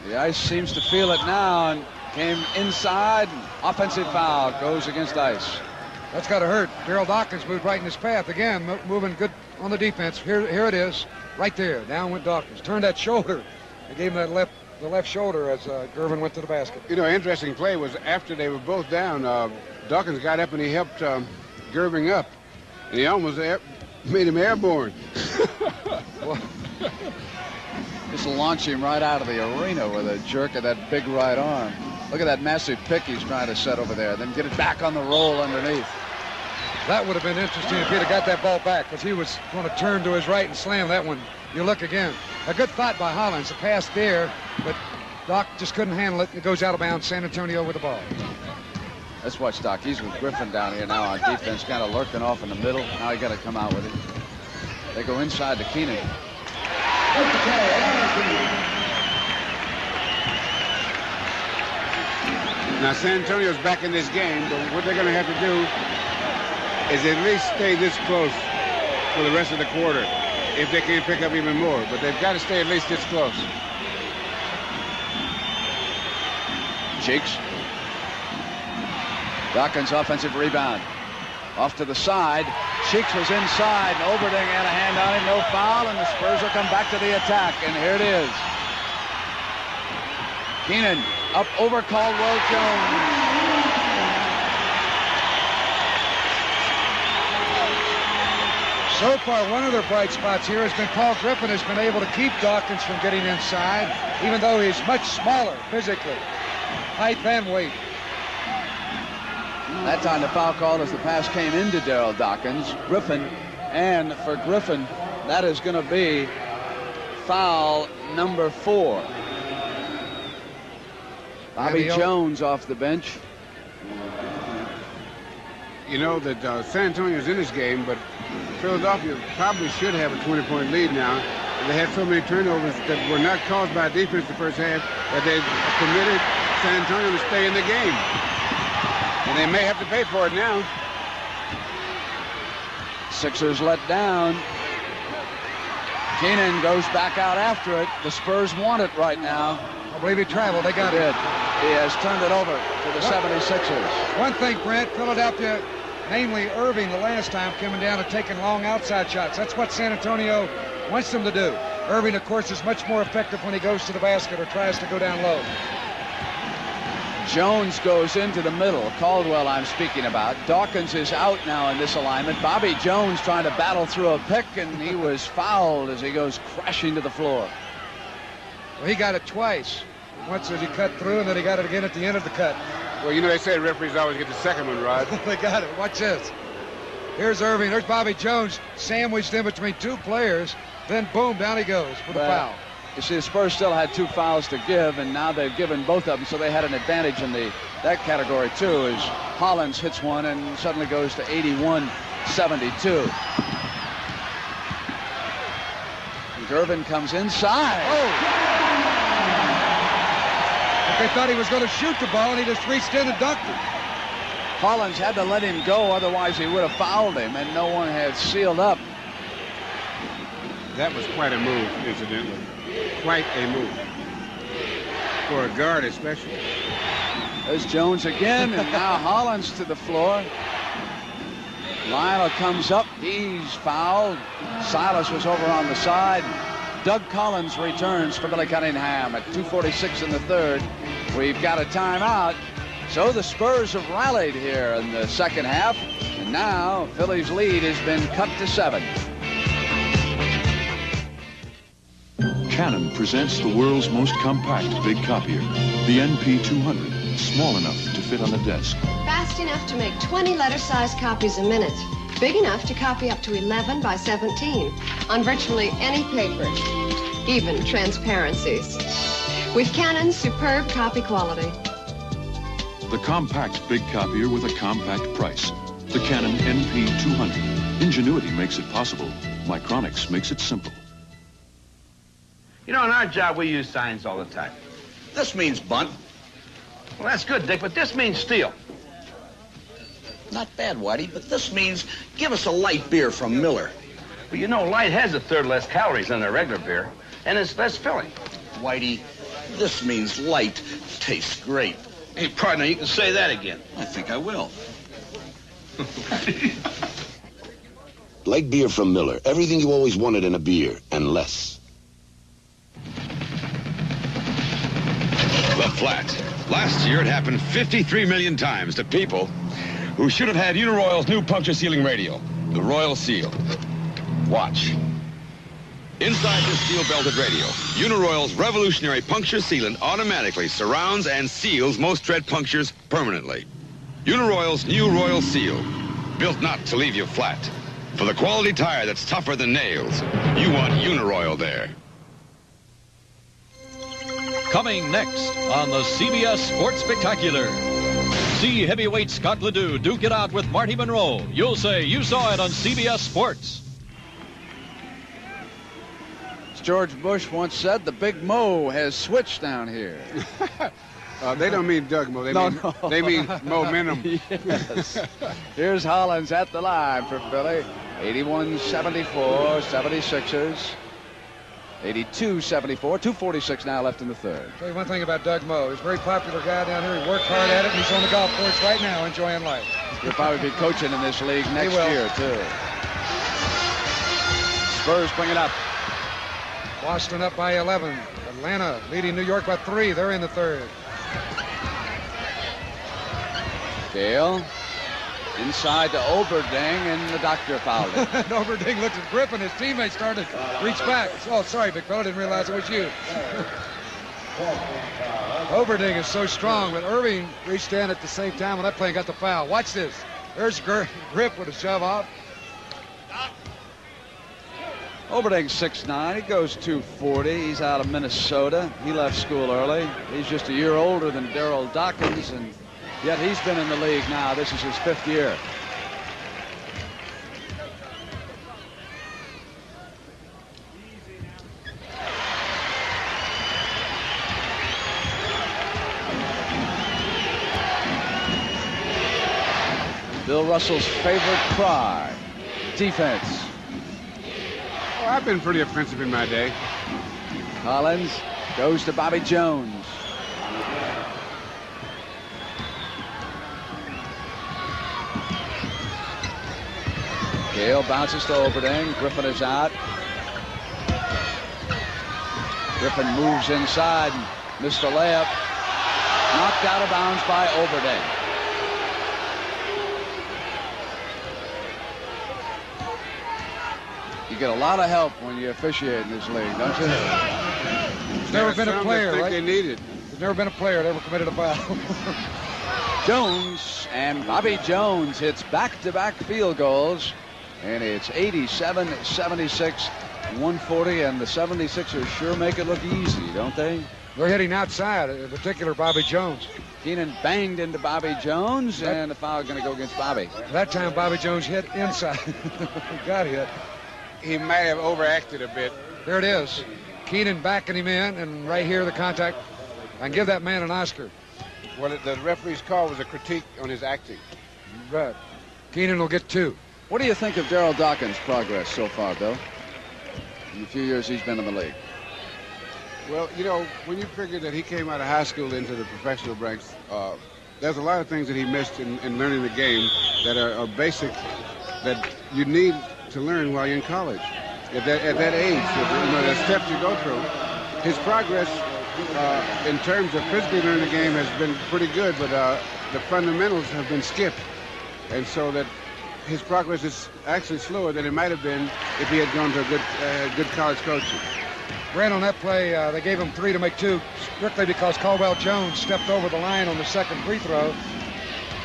Speaker 1: The ice seems to feel it now and came inside. Offensive foul goes against ice.
Speaker 3: That's got to hurt. Daryl Dawkins moved right in his path. Again, moving good on the defense. Here it is, right there. Down went Dawkins. Turned that shoulder. They gave him that the left shoulder as Gervin went to the basket.
Speaker 2: You know, interesting play was after they were both down, Dawkins got up and he helped Gervin up. And he almost made him airborne.
Speaker 1: Well, just launch him right out of the arena with a jerk of that big right arm. Look at that massive pick he's trying to set over there. Then get it back on the roll underneath.
Speaker 3: That would have been interesting if he'd have got that ball back, because he was going to turn to his right and slam that one. You look again. A good thought by Hollins. The pass there, but Doc just couldn't handle it. It goes out of bounds. San Antonio with the ball.
Speaker 1: Let's watch Doc. He's with Griffin down here now on defense, kind of lurking off in the middle. Now he got to come out with it. They go inside to Keenan.
Speaker 2: Now San Antonio's back in this game, but what they're going to have to do is at least stay this close for the rest of the quarter if they can pick up even more. But they've got to stay at least this close.
Speaker 1: Cheeks. Dawkins offensive rebound. Off to the side. Cheeks was inside. And Oberding had a hand on him. No foul. And the Spurs will come back to the attack. And here it is. Keenan up over Caldwell Jones.
Speaker 3: So far, one of their bright spots here has been Paul Griffin has been able to keep Dawkins from getting inside, even though he's much smaller physically, height and weight.
Speaker 1: That time the foul call as the pass came into Daryl Dawkins. Griffin, and for Griffin, that is going to be foul number 4. Bobby Jones off the bench.
Speaker 2: You know that San Antonio's in this game, but Philadelphia probably should have a 20-point lead now. And they had so many turnovers that were not caused by defense the first half that they permitted San Antonio to stay in the game. And they may have to pay for it now.
Speaker 1: Sixers let down. Keenan goes back out after it. The Spurs want it right now.
Speaker 3: I believe he traveled. They got it.
Speaker 1: He has turned it over to the 76ers.
Speaker 3: One thing, Brent, Philadelphia, namely Irving the last time, coming down and taking long outside shots. That's what San Antonio wants them to do. Irving, of course, is much more effective when he goes to the basket or tries to go down low.
Speaker 1: Jones goes into the middle. Caldwell I'm speaking about. Dawkins is out now in this alignment. Bobby Jones trying to battle through a pick, and he was fouled as he goes crashing to the floor.
Speaker 3: Well, he got it twice. Once as he cut through, and then he got it again at the end of the cut.
Speaker 2: Well, you know, they say referees always get the second one, Rod.
Speaker 3: They got it. Watch this. Here's Irving. There's Bobby Jones sandwiched in between two players. Then, boom, down he goes for the foul.
Speaker 1: You see, the Spurs still had 2 fouls to give, and now they've given both of them, so they had an advantage in that category, too, as Hollins hits one and suddenly goes to 81-72. Gervin comes inside.
Speaker 3: Oh! They thought he was going to shoot the ball, and he just reached in and dunked it.
Speaker 1: Hollins had to let him go, otherwise he would have fouled him, and no one had sealed up.
Speaker 2: That was quite a move, incidentally. Quite a move. For a guard, especially.
Speaker 1: There's Jones again, and now Hollins to the floor. Lionel comes up. He's fouled. Silas was over on the side. Doug Collins returns for Billy Cunningham at 2:46 in the third. We've got a timeout. So the Spurs have rallied here in the second half. And now Philly's lead has been cut to 7.
Speaker 4: Canon presents the world's most compact big copier, the NP200, small enough to fit on a desk.
Speaker 7: Fast enough to make 20 letter-sized copies a minute. Big enough to copy up to 11 by 17 on virtually any paper, even transparencies. With Canon's superb copy quality.
Speaker 4: The compact big copier with a compact price. The Canon NP200. Ingenuity makes it possible. Micronics makes it simple.
Speaker 8: You know, in our job, we use signs all the time. This means bunt. Well, that's good, Dick, but this means steal.
Speaker 24: Not bad, Whitey, but this means give us a light beer from Miller.
Speaker 8: But you know, light has a third less calories than a regular beer, and it's less filling.
Speaker 24: Whitey, this means light tastes great.
Speaker 8: Hey, partner, you can say that again.
Speaker 24: I think I will. Light beer from Miller. Everything you always wanted in a beer, and less.
Speaker 25: The flat. Last year, it happened 53 million times to people who should have had Uniroyal's new puncture sealing radio, the Royal Seal. Watch. Inside this steel-belted radio, Uniroyal's revolutionary puncture sealant automatically surrounds and seals most tread punctures permanently. Uniroyal's new Royal Seal, built not to leave you flat. For the quality tire that's tougher than nails, you want Uniroyal there.
Speaker 9: Coming next on the CBS Sports Spectacular. See heavyweight Scott Ledoux duke it out with Marty Monroe. You'll say you saw it on CBS Sports.
Speaker 1: As George Bush once said, the Big Mo has switched down here.
Speaker 2: They don't mean Doug Mo. They mean momentum.
Speaker 1: Yes. Here's Hollins at the line for Philly. 81-74, 76ers. 82-74, 2:46 now left in the third.
Speaker 3: Tell you one thing about Doug Mo. He's a very popular guy down here. He worked hard at it, and he's on the golf course right now enjoying life.
Speaker 1: He'll probably be coaching in this league next year, too. Spurs bring it up.
Speaker 3: Boston up by 11. Atlanta leading New York by 3. They're in the third.
Speaker 1: Gale inside to Oberding, and the doctor fouled it.
Speaker 3: And Oberding looked at Griffin. His teammates started to reach back. Oh, sorry, big fella. Didn't realize it was you. Oberding is so strong, but Irving reached in at the same time when that play and got the foul. Watch this. There's Grip with a shove off.
Speaker 1: Oberding's 6'9". He goes 240. He's out of Minnesota. He left school early. He's just a year older than Daryl Dawkins, and yet he's been in the league now. This is his 5th year. Bill Russell's favorite cry, defense.
Speaker 2: Oh, I've been pretty offensive in my day.
Speaker 1: Collins goes to Bobby Jones. Gale bounces to Oberding. Griffin is out. Griffin moves inside. Missed the layup. Knocked out of bounds by Oberding. You get a lot of help when you officiate in this league, don't you?
Speaker 3: There's never been a player, right?
Speaker 2: They need it.
Speaker 3: There's never been a player that ever committed a foul.
Speaker 1: Jones, and Bobby Jones hits back-to-back field goals, and it's 87-76, 140, and the 76ers sure make it look easy, don't they?
Speaker 3: They're hitting outside, in particular Bobby Jones.
Speaker 1: Keenan banged into Bobby Jones, and the foul is going to go against Bobby.
Speaker 3: That time Bobby Jones hit inside. Got hit.
Speaker 2: He may have overacted a bit.
Speaker 3: There it is. Keenan backing him in, and right here the contact. I can give that man an Oscar.
Speaker 2: Well, the referee's call was a critique on his acting.
Speaker 3: Right. Keenan will get 2.
Speaker 1: What do you think of Daryl Dawkins' progress so far, Bill? In the few years he's been in the league.
Speaker 2: Well, you know, when you figure that he came out of high school into the professional ranks, there's a lot of things that he missed in learning the game that are basic, that you need to learn while you're in college. At that age, you know, the steps you go through. His progress in terms of physically learning the game has been pretty good, but the fundamentals have been skipped. And so that his progress is actually slower than it might have been if he had gone to a good college coaching.
Speaker 3: Grant, on that play, they gave him 3 to make 2, strictly because Caldwell Jones stepped over the line on the second free throw.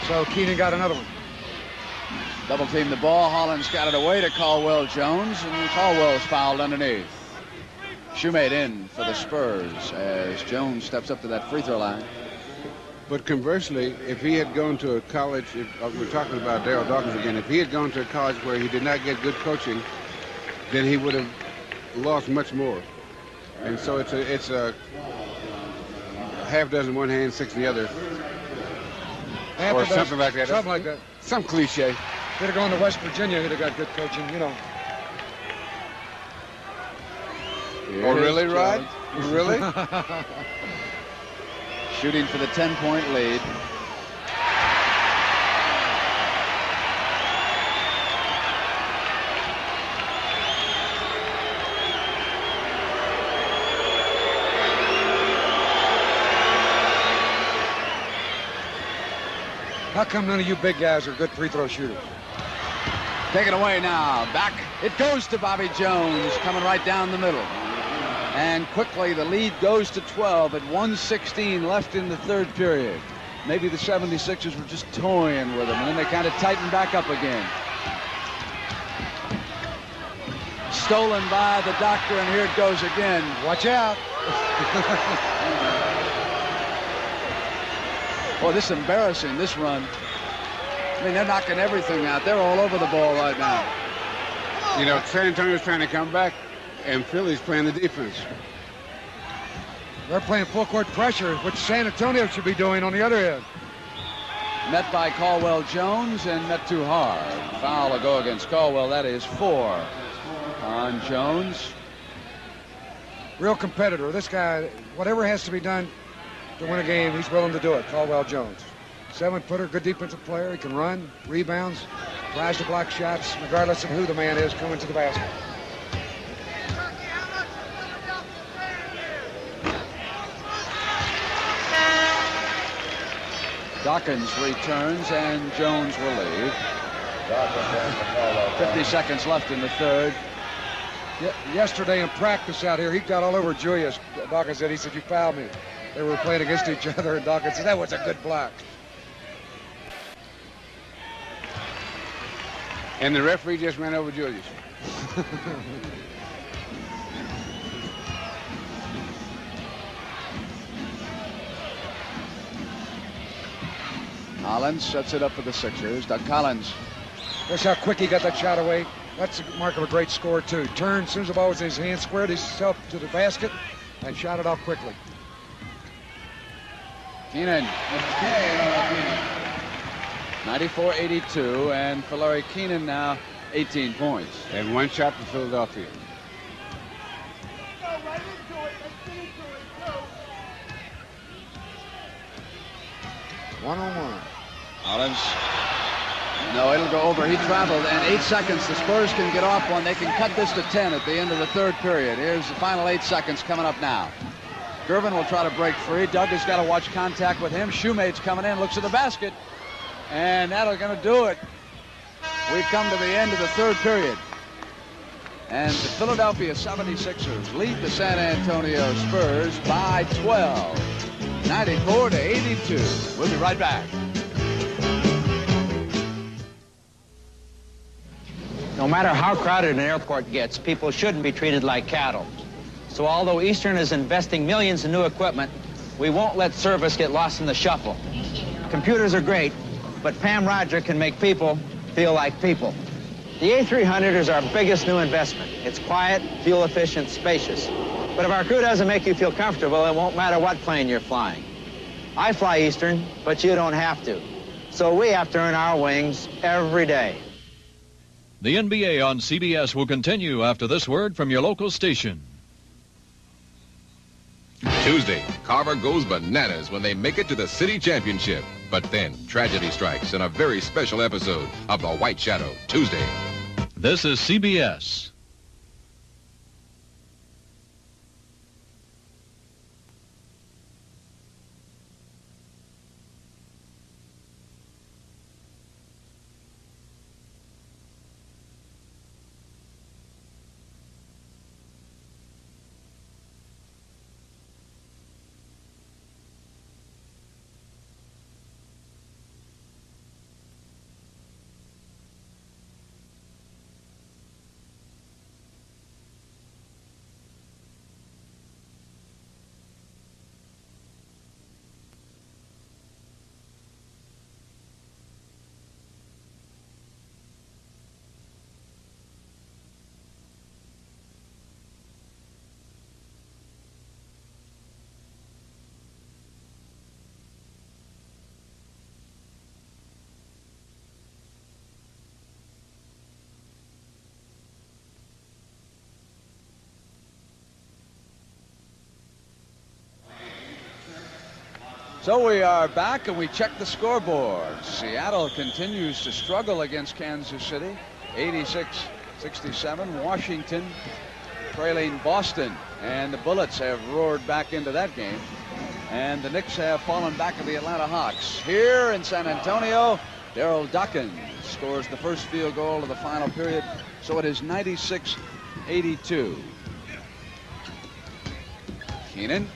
Speaker 3: So Keenan got another one.
Speaker 1: Double team the ball. Hollins got it away to Caldwell Jones, and Caldwell's fouled underneath. Shoemate in for the Spurs as Jones steps up to that free throw line.
Speaker 2: But conversely, if he had gone to a college, we're talking about Darryl Dawkins again, if he had gone to a college where he did not get good coaching, then he would have lost much more. And so it's a half dozen one hand, 6 in the other. Or something like that.
Speaker 3: Something like that.
Speaker 2: Some cliche.
Speaker 3: If he'd have gone to West Virginia, he'd have got good coaching, you know.
Speaker 2: Oh, really, Rod? Really?
Speaker 1: Shooting for the 10-point lead.
Speaker 3: How come none of you big guys are good free throw shooters?
Speaker 1: Taken away now. Back. It goes to Bobby Jones, coming right down the middle. And quickly, the lead goes to 12 at 1:16 left in the third period. Maybe the 76ers were just toying with them, and then they kind of tightened back up again. Stolen by the doctor, and here it goes again.
Speaker 3: Watch out.
Speaker 1: Boy, this is embarrassing, this run. I mean, they're knocking everything out. They're all over the ball right now.
Speaker 2: You know, San Antonio's trying to come back, and Philly's playing the defense.
Speaker 3: They're playing full court pressure, which San Antonio should be doing on the other end.
Speaker 1: Met by Caldwell Jones and met too hard. Foul will go against Caldwell. That is 4 on Jones.
Speaker 3: Real competitor. This guy, whatever has to be done to win a game, he's willing to do it. Caldwell Jones. 7-footer, good defensive player. He can run, rebounds, tries to block shots, regardless of who the man is coming to the basket.
Speaker 1: Dawkins returns and Jones will leave. 50 seconds left in the third.
Speaker 3: Yesterday in practice out here, he got all over Julius. Dawkins said, he said, you fouled me. They were playing against each other, and Dawkins said, that was a good block.
Speaker 2: And the referee just ran over Julius.
Speaker 1: Collins sets it up for the Sixers. Doug Collins.
Speaker 3: That's how quick he got that shot away. That's a mark of a great scorer, too. Turned, as soon as the ball was in his hand, squared himself to the basket, and shot it off quickly.
Speaker 1: Keenan. 94-82, and for Larry Keenan now 18 points.
Speaker 2: And 1 shot for Philadelphia.
Speaker 3: One-on-one.
Speaker 1: Collins. No, it'll go over. He traveled, and 8 seconds. The Spurs can get off one. They can cut this to 10 at the end of the third period. Here's the final 8 seconds coming up now. Gervin will try to break free. Doug has got to watch contact with him. Shoemate's coming in, looks at the basket, and that'll going to do it. We've come to the end of the third period. And the Philadelphia 76ers lead the San Antonio Spurs by 12, 94-82. We'll be right back.
Speaker 5: No matter how crowded an airport gets, people shouldn't be treated like cattle. So although Eastern is investing millions in new equipment, we won't let service get lost in the shuffle. Computers are great, but Pam Roger can make people feel like people. The A300 is our biggest new investment. It's quiet, fuel efficient, spacious. But if our crew doesn't make you feel comfortable, it won't matter what plane you're flying. I fly Eastern, but you don't have to. So we have to earn our wings every day.
Speaker 9: The NBA on CBS will continue after this word from your local station.
Speaker 10: Tuesday, Carver goes bananas when they make it to the city championship. But then, tragedy strikes in a very special episode of The White Shadow, Tuesday.
Speaker 9: This is CBS.
Speaker 1: So we are back and we check the scoreboard. Seattle continues to struggle against Kansas City. 86-67. Washington trailing Boston. And the Bullets have roared back into that game. And the Knicks have fallen back to the Atlanta Hawks. Here in San Antonio, Daryl Dawkins scores the first field goal of the final period. So it is 96-82. Keenan.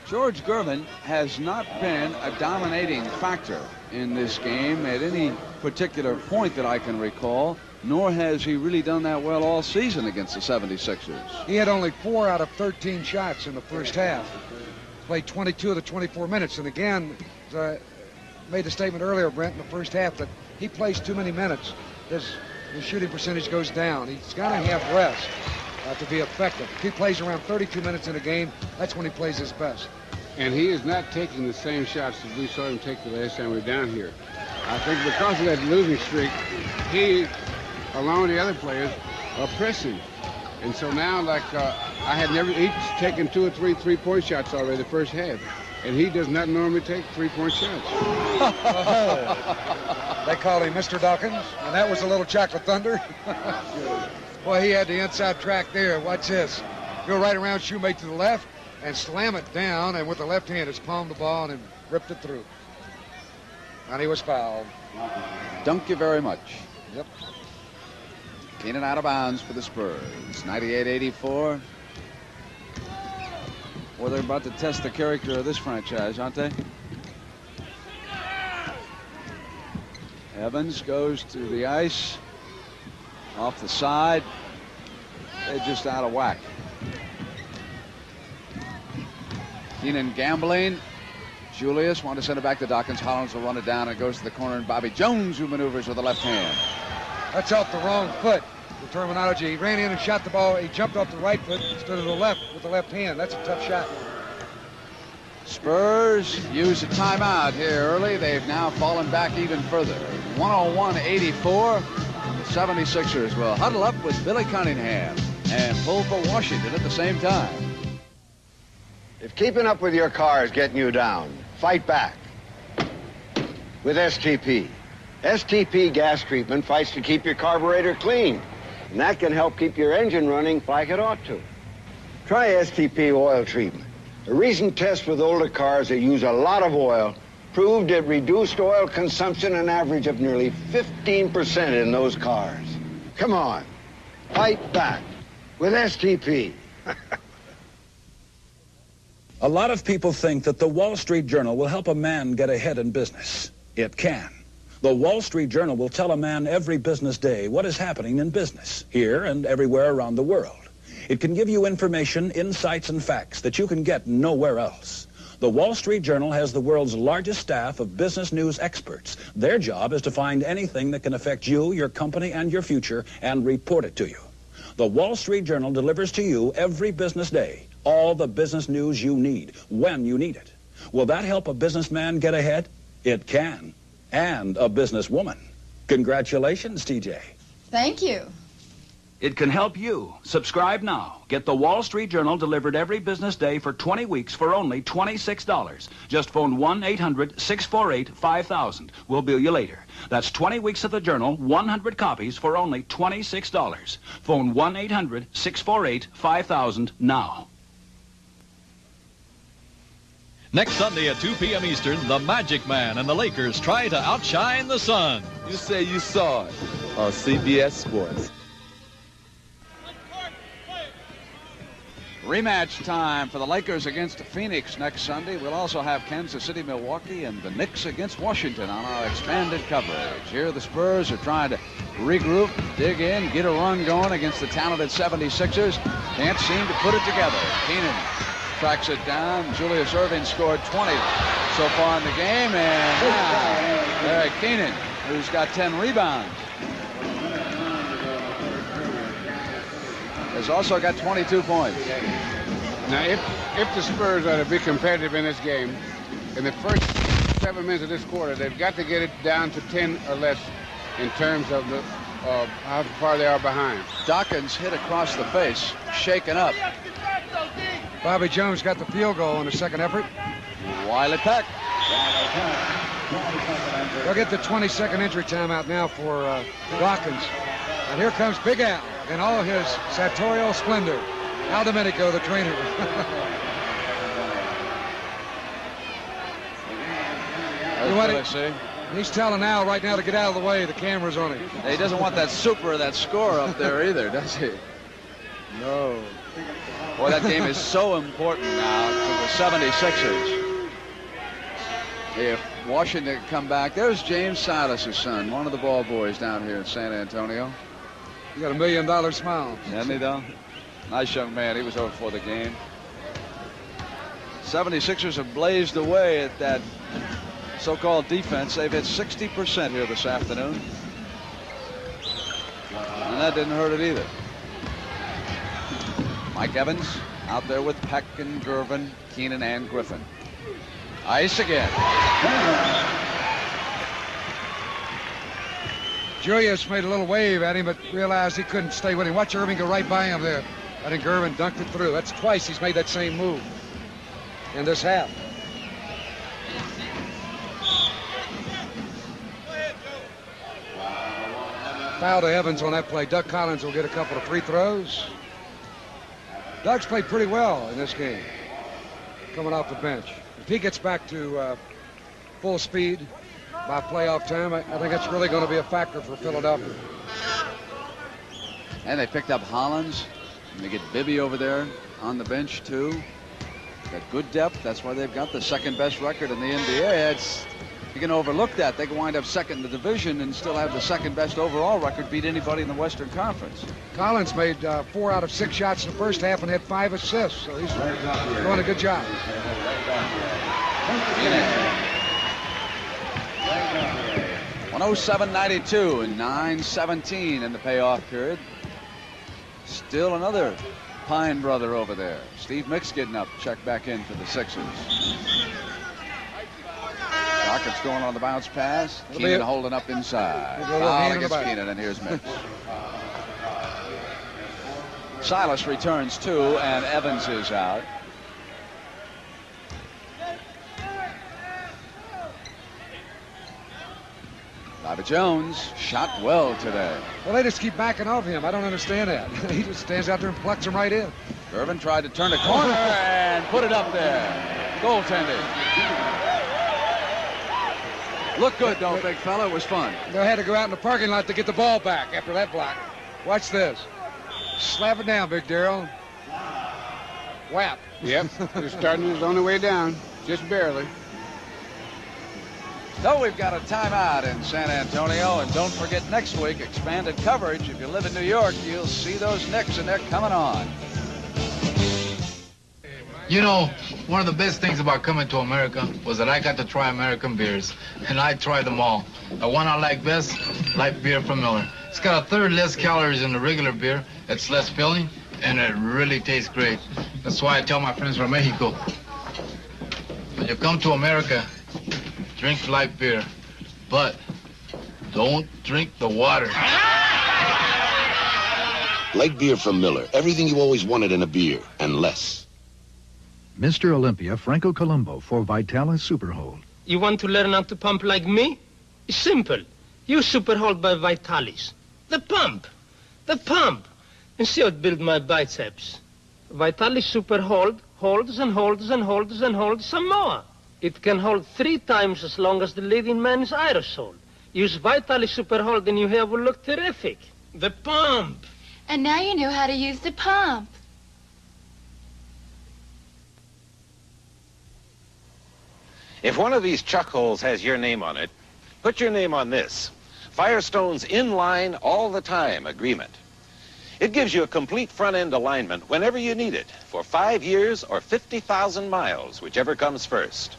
Speaker 1: George Gervin has not been a dominating factor in this game at any particular point that I can recall, nor has he really done that well all season against the 76ers.
Speaker 3: He had only 4 out of 13 shots in the first half. Played 22 of the 24 minutes. And again, I made a statement earlier, Brent, in the first half that he plays too many minutes. His shooting percentage goes down. He's got to have rest to be effective. If he plays around 32 minutes in a game, that's when he plays his best.
Speaker 2: And he is not taking the same shots as we saw him take the last time we were down here. I think because of that losing streak, he, along with the other players, are pressing. And so now, like, he's taken 2 or 3 three-point shots already the first half. And he does not normally take three-point shots.
Speaker 3: They call him Mr. Dawkins, and that was a little chocolate thunder. Boy, he had the inside track there. Watch this. Go right around Shoemate to the left and slam it down, and with the left hand, it's palmed the ball and ripped it through. And he was fouled.
Speaker 1: Thank you very much.
Speaker 3: Yep.
Speaker 1: Keenan out of bounds for the Spurs. 98-84. Well, they're about to test the character of this franchise, aren't they? Evans goes to the ice. Off the side. They're just out of whack. Keenan gambling. Julius wanted to send it back to Dawkins. Hollins will run it down, and it goes to the corner, and Bobby Jones, who maneuvers with the left hand.
Speaker 3: That's off the wrong foot, the terminology. He ran in and shot the ball. He jumped off the right foot instead of the left with the left hand. That's a tough shot.
Speaker 1: Spurs use a timeout here early. They've now fallen back even further. 101-84. The 76ers will huddle up with Billy Cunningham and pull for Washington at the same time.
Speaker 11: If keeping up with your car is getting you down, fight back with STP. STP gas treatment fights to keep your carburetor clean, and that can help keep your engine running like it ought to. Try STP oil treatment. A recent test with older cars that use a lot of oil proved it reduced oil consumption an average of nearly 15% in those cars. Come on, fight back with STP.
Speaker 13: A lot of people think that the Wall Street Journal will help a man get ahead in business. It can. The Wall Street Journal will tell a man every business day what is happening in business, here and everywhere around the world. It can give you information, insights, and facts that you can get nowhere else. The Wall Street Journal has the world's largest staff of business news experts. Their job is to find anything that can affect you, your company, and your future and report it to you. The Wall Street Journal delivers to you every business day all the business news you need, when you need it. Will that help a businessman get ahead? It can. And a businesswoman. Congratulations, TJ.
Speaker 14: Thank you.
Speaker 15: It can help you. Subscribe now. Get the Wall Street Journal delivered every business day for 20 weeks for only $26. Just phone 1-800-648-5000. We'll bill you later. That's 20 weeks of the Journal, 100 copies for only $26. Phone 1-800-648-5000 now.
Speaker 9: Next Sunday at 2 p.m. Eastern, the Magic Man and the Lakers try to outshine the sun.
Speaker 17: You say you saw it on CBS Sports.
Speaker 1: Rematch time for the Lakers against Phoenix next Sunday. We'll also have Kansas City, Milwaukee, and the Knicks against Washington on our expanded coverage. Here the Spurs are trying to regroup, dig in, get a run going against the talented 76ers. Can't seem to put it together. Keenan tracks it down. Julius Erving scored 20 so far in the game. And now, Eric Keenan, who's got 10 rebounds, has also got 22 points.
Speaker 2: Now, if the Spurs are to be competitive in this game, in the first 7 minutes of this quarter, they've got to get it down to 10 or less in terms of how far they are behind.
Speaker 1: Dawkins hit across the face, shaken up.
Speaker 3: Bobby Jones got the field goal in the second effort.
Speaker 1: Wiley Peck.
Speaker 3: They'll get the 20-second injury timeout now for Watkins. And here comes Big Al in all his sartorial splendor. Al Domenico, the trainer. He's telling Al right now to get out of the way. The camera's on him.
Speaker 1: He doesn't want that that score up there either, does he?
Speaker 3: No.
Speaker 1: Boy, that game is so important now to the 76ers. If Washington come back, there's James Silas' son, one of the ball boys down here in San Antonio.
Speaker 3: He got $1 million smile.
Speaker 1: Hasn't he, though? Nice young man. He was over for the game. 76ers have blazed away at that so-called defense. They've hit 60% here this afternoon. And that didn't hurt it either. Mike Evans out there with Peck and Gervin, Keenan and Griffin. Ice again.
Speaker 3: Julius made a little wave at him, but realized he couldn't stay with him. Watch Irving go right by him there. I think Gervin dunked it through. That's twice he's made that same move in this half. Foul to Evans on that play. Doug Collins will get a couple of free throws. Doug's played pretty well in this game, coming off the bench. If he gets back to full speed by playoff time, I think that's really going to be a factor for Philadelphia.
Speaker 1: And they picked up Hollins. And they get Bibby over there on the bench, too. Got good depth. That's why they've got the second best record in the NBA. You can overlook that. They can wind up second in the division and still have the second best overall record, beat anybody in the Western Conference.
Speaker 3: Collins made 4 out of 6 shots in the first half and had 5 assists, so he's doing a good job.
Speaker 1: 107-92 and 9-17 in the payoff period. Still another Pine brother over there. Steve Mix getting up, check back in for the Sixers. Rockets going on the bounce pass. Keenan holding up inside. Foul against Keenan, and here's Mix. Silas returns too, and Evans is out. Bobby Jones shot well today.
Speaker 3: Well, they just keep backing off him. I don't understand that. He just stands out there and plucks them right in.
Speaker 1: Irvin tried to turn the corner and put it up there. Goaltending. Look good, though, big fella. It was fun.
Speaker 3: They had to go out in the parking lot to get the ball back after that block. Watch this. Slap it down, Big Darrell. Whap.
Speaker 2: Yep. He's starting his on the way down. Just barely.
Speaker 1: So we've got a timeout in San Antonio, and don't forget next week, expanded coverage. If you live in New York, you'll see those Knicks, and they're coming on.
Speaker 6: You know, one of the best things about coming to America was that I got to try American beers, and I tried them all. The one I like best, light beer from Miller. It's got a third less calories than the regular beer. It's less filling, and it really tastes great. That's why I tell my friends from Mexico, when you come to America, drink light beer, but don't drink the water.
Speaker 22: Light beer from Miller. Everything you always wanted in a beer, and less.
Speaker 14: Mr. Olympia Franco Colombo for Vitalis Superhold.
Speaker 16: You want to learn how to pump like me? It's simple. Use Superhold by Vitalis. The pump. And see how it builds my biceps. Vitalis Superhold holds and holds and holds and holds some more. It can hold 3 times as long as the leading man's aerosol. Use Vitalis Superhold and your hair will look terrific. The pump.
Speaker 23: And now you know how to use the pump.
Speaker 18: If one of these chuck holes has your name on it, put your name on this. Firestone's inline all the time agreement. It gives you a complete front-end alignment whenever you need it for 5 years or 50,000 miles, whichever comes first.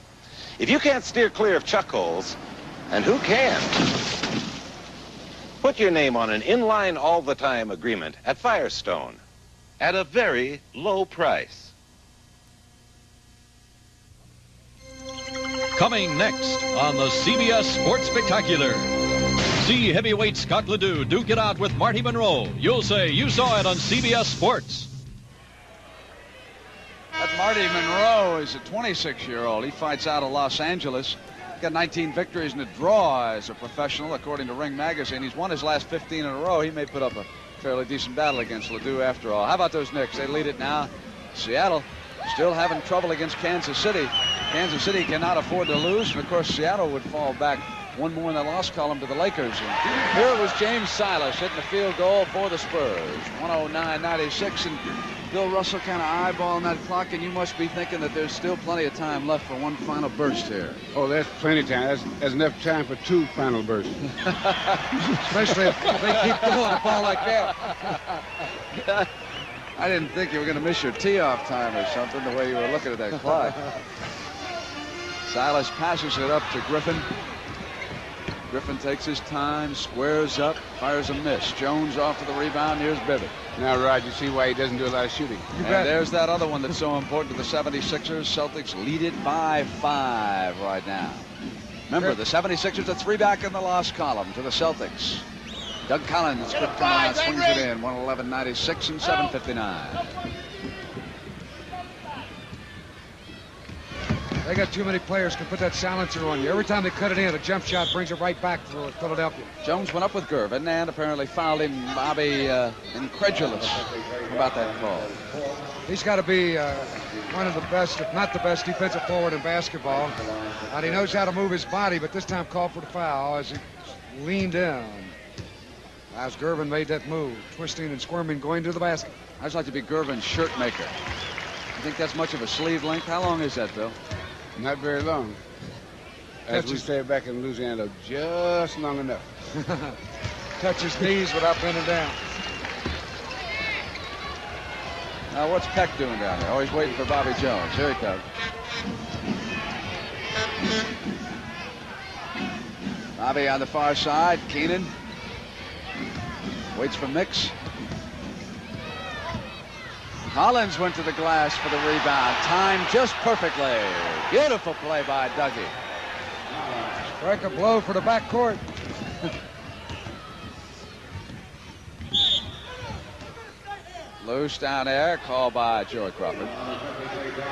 Speaker 18: If you can't steer clear of chuck holes, and who can? Put your name on an inline all the time agreement at Firestone at a very low price.
Speaker 9: Coming next on the CBS Sports Spectacular. See heavyweight Scott Ledoux duke it out with Marty Monroe. You'll say you saw it on CBS Sports.
Speaker 1: That Marty Monroe is a 26-year-old. He fights out of Los Angeles. He's got 19 victories and a draw as a professional, according to Ring Magazine. He's won his last 15 in a row. He may put up a fairly decent battle against Ledoux after all. How about those Knicks? They lead it now. Seattle still having trouble against Kansas City. Kansas City cannot afford to lose. And, of course, Seattle would fall back one more in the loss column to the Lakers. And here was James Silas hitting the field goal for the Spurs. 109.96. And Bill Russell kind of eyeballing that clock, and you must be thinking that there's still plenty of time left for one final burst here.
Speaker 2: Oh, there's plenty of time. There's enough time for 2 final bursts.
Speaker 3: Especially if they keep throwing the ball like that.
Speaker 1: I didn't think you were going to miss your tee-off time or something, the way you were looking at that clock. Silas passes it up to Griffin. Griffin takes his time, squares up, fires a miss. Jones off to the rebound. Here's Bibby.
Speaker 2: Now, Rod, you see why he doesn't do a lot of shooting.
Speaker 1: And there's that other one that's so important to the 76ers. Celtics lead it by 5 right now. Remember, the 76ers are 3 back in the loss column to the Celtics. Doug Collins, quick turnaround, swings it in. 111.96 and 7:59.
Speaker 3: They got too many players can put that silencer on you. Every time they cut it in, a jump shot brings it right back to Philadelphia.
Speaker 1: Jones went up with Gervin and apparently fouled him. Bobby incredulous about that call.
Speaker 3: He's got to be one of the best, if not the best, defensive forward in basketball. And he knows how to move his body, but this time called for the foul as he leaned in. As Gervin made that move, twisting and squirming, going to the basket.
Speaker 1: I'd just like to be Gervin's shirt maker. You think that's much of a sleeve length? How long is that, Bill?
Speaker 2: Not very long. As we say back in Louisiana, just long enough.
Speaker 3: Touch his knees without bending down.
Speaker 1: Now, what's Peck doing down there? Oh, he's waiting for Bobby Jones. Here he comes. Bobby on the far side. Keenan waits for Mix. Collins went to the glass for the rebound. Timed just perfectly. Beautiful play by Dougie.
Speaker 3: Strike a blow for the backcourt.
Speaker 1: Loose down air, called by Joey Crawford.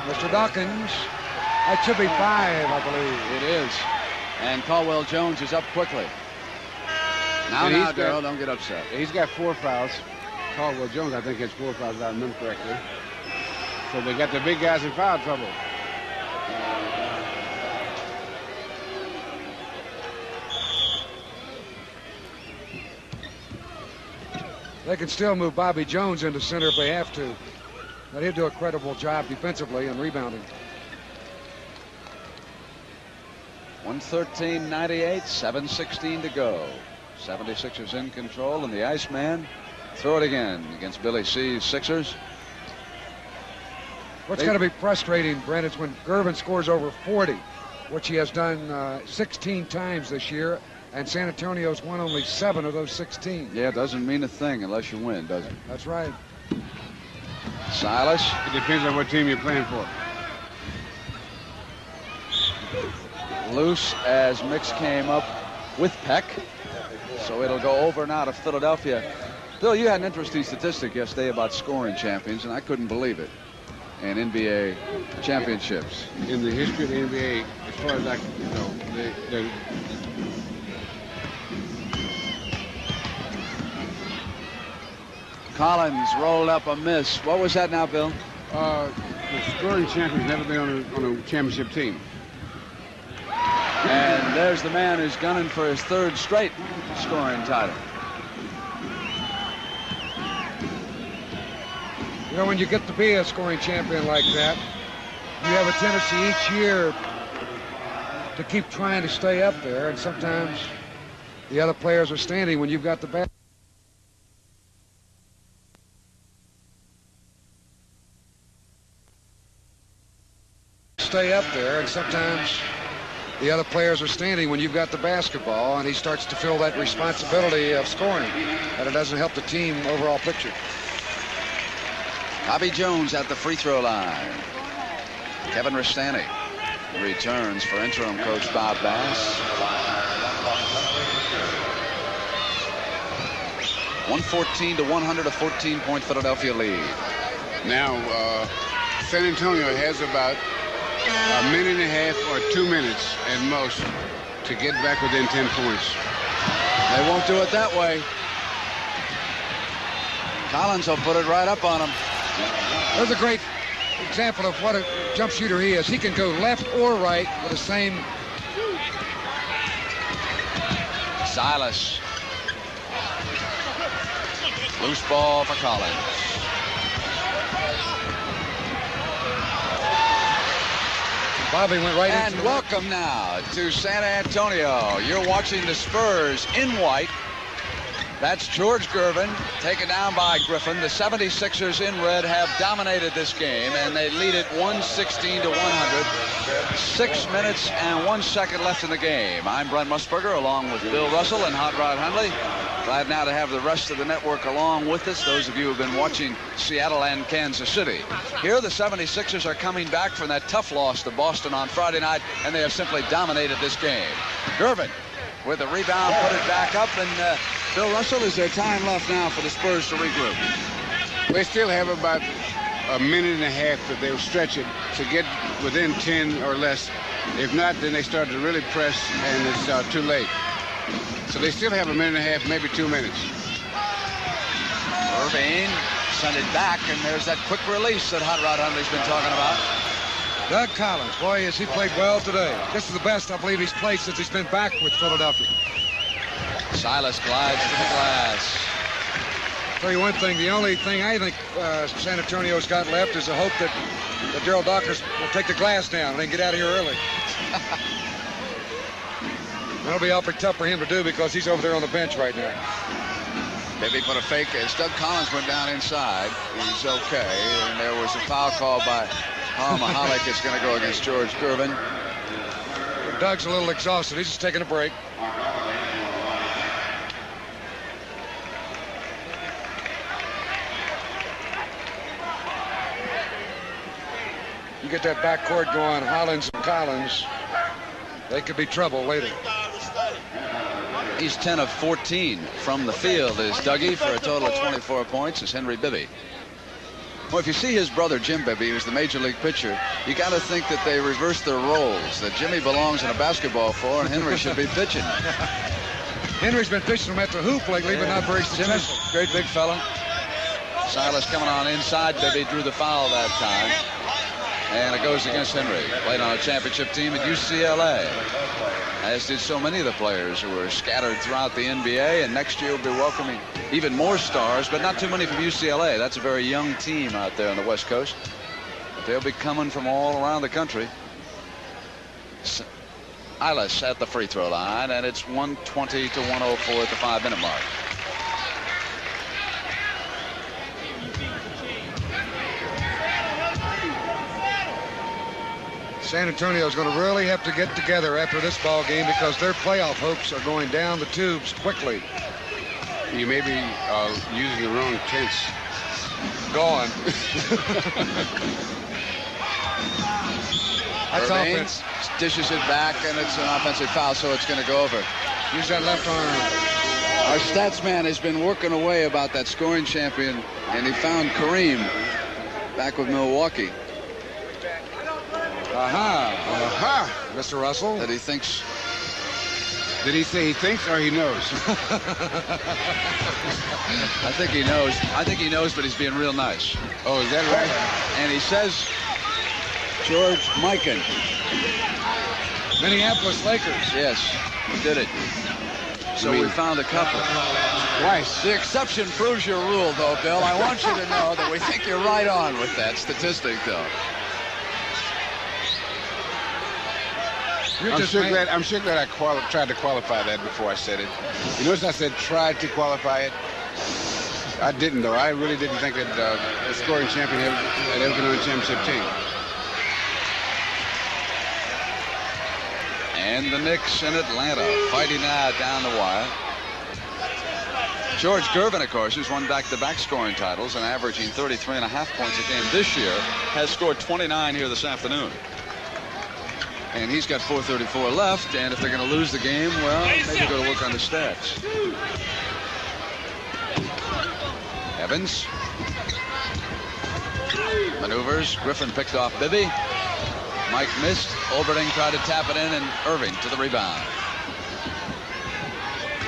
Speaker 3: Mr. Dawkins, that should be 5, I believe.
Speaker 1: It is. And Caldwell Jones is up quickly. Now, Darryl, don't get upset.
Speaker 2: He's got 4 fouls. Caldwell Jones, I think, has 4 fouls, if I remember correctly. So they got the big guys in foul trouble.
Speaker 3: They can still move Bobby Jones into center if they have to. But he'll do a credible job defensively and rebounding.
Speaker 1: 113.98, 7:16 to go. 76ers in control, and the Iceman throw it again against Billy C's Sixers.
Speaker 3: What's got to be frustrating, Brent, is when Gervin scores over 40, which he has done 16 times this year, and San Antonio's won only 7 of those 16.
Speaker 1: Yeah, it doesn't mean a thing unless you win, does it?
Speaker 3: That's right.
Speaker 1: Silas.
Speaker 2: It depends on what team you're playing for.
Speaker 1: Loose as Mix came up with Peck. So it'll go over now to Philadelphia. Bill, you had an interesting statistic yesterday about scoring champions, and I couldn't believe it. And NBA championships.
Speaker 2: In the history of the NBA, as far as I know,
Speaker 1: Collins rolled up a miss. What was that now, Bill?
Speaker 2: The scoring champion's never been on a championship team.
Speaker 1: And there's the man who's gunning for his 3rd straight scoring title.
Speaker 3: You know, when you get to be a scoring champion like that, you have a tendency each year to keep trying to stay up there, and sometimes the other players are standing when you've got the bat. Stay up there, and sometimes the other players are standing when you've got the basketball, and he starts to feel that responsibility of scoring, and it doesn't help the team overall picture.
Speaker 1: Bobby Jones at the free throw line. Kevin Rustani returns for interim coach Bob Bass. 114 to 100, a 14-point Philadelphia lead.
Speaker 2: Now, San Antonio has about a minute and a half or 2 minutes at most to get back within 10 points.
Speaker 1: They won't do it that way. Collins will put it right up on him.
Speaker 3: There's a great example of what a jump shooter he is. He can go left or right with the same.
Speaker 1: Silas. Loose ball for Collins.
Speaker 3: Bobby went right
Speaker 1: and
Speaker 3: into
Speaker 1: welcome now to San Antonio. You're watching the Spurs in white. That's George Gervin taken down by Griffin. The 76ers in red have dominated this game, and they lead it 116 to 100. 6 minutes and 1 second left in the game. I'm Brent Musburger, along with Bill Russell and Hot Rod Hundley. Glad now to have the rest of the network along with us, those of you who have been watching Seattle and Kansas City. Here, the 76ers are coming back from that tough loss to Boston on Friday night, and they have simply dominated this game. Gervin with the rebound, put it back up, and Bill Russell, is there time left now for the Spurs to regroup?
Speaker 2: They still have about a minute and a half that they'll stretch it to get within 10 or less. If not, then they start to really press, and it's too late. So they still have a minute and a half, maybe 2 minutes.
Speaker 1: Irving sent it back, and there's that quick release that Hot Rod Hundley's been talking about.
Speaker 3: Doug Collins, boy, has he played well today. This is the best I believe he's played since he's been back with Philadelphia.
Speaker 1: Silas glides to the glass.
Speaker 3: I'll tell you one thing, the only thing I think San Antonio's got left is the hope that Daryl Dawkins will take the glass down and then get out of here early. That'll be awfully tough for him to do because he's over there on the bench right now.
Speaker 1: Maybe put a fake as Doug Collins went down inside. He's okay, and there was a foul call by Mahalik. It's going to go against George Gervin.
Speaker 3: Doug's a little exhausted. He's just taking a break. You get that backcourt going, Hollins and Collins, they could be trouble later.
Speaker 1: He's 10 of 14 from the field is Dougie for a total of 24 points is Henry Bibby. Well, if you see his brother Jim Bibby, who's the major league pitcher, you got to think that they reverse their roles, that Jimmy belongs in a basketball floor and Henry should be pitching.
Speaker 3: Henry's been pitching them at the hoop lately, but not very successful.
Speaker 1: Jimmy's a great big fella. Silas coming on inside. Bibby drew the foul that time. And it goes against Henry. Played on a championship team at UCLA. As did so many of the players who were scattered throughout the NBA. And next year we'll be welcoming even more stars, but not too many from UCLA. That's a very young team out there on the West Coast. But they'll be coming from all around the country. Silas at the free throw line, and it's 120 to 104 at the 5-minute mark.
Speaker 3: San Antonio is going to really have to get together after this ball game because their playoff hopes are going down the tubes quickly.
Speaker 2: You may be using the wrong tense.
Speaker 3: Gone. That's offense.
Speaker 1: Dishes it back, and it's an offensive foul, so it's going to go over.
Speaker 3: Use that left arm.
Speaker 1: Our stats man has been working away about that scoring champion, and he found Kareem back with Milwaukee.
Speaker 3: Mr. Russell.
Speaker 1: That he thinks.
Speaker 2: Did he say he thinks or he knows?
Speaker 1: I think he knows. I think he knows, but he's being real nice.
Speaker 2: Oh, is that right?
Speaker 1: And he says George Mikan.
Speaker 3: Minneapolis Lakers.
Speaker 1: Yes, he did it. So we found a couple.
Speaker 2: Twice.
Speaker 1: The exception proves your rule, though, Bill. I want you to know that we think you're right on with that statistic, though.
Speaker 2: I'm sure glad I tried to qualify that before I said it. You notice I said tried to qualify it? I didn't, though. I really didn't think that a scoring champion had ever been on a championship team.
Speaker 1: And the Knicks in Atlanta fighting now down the wire. George Gervin, of course, who's won back-to-back scoring titles and averaging 33.5 points a game this year, has scored 29 here this afternoon. And he's got 4:34 left, and if they're going to lose the game, well, maybe go to work on the stats. Evans. Maneuvers. Griffin picked off Bibby. Mike missed. Oberding tried to tap it in, and Irving to the rebound.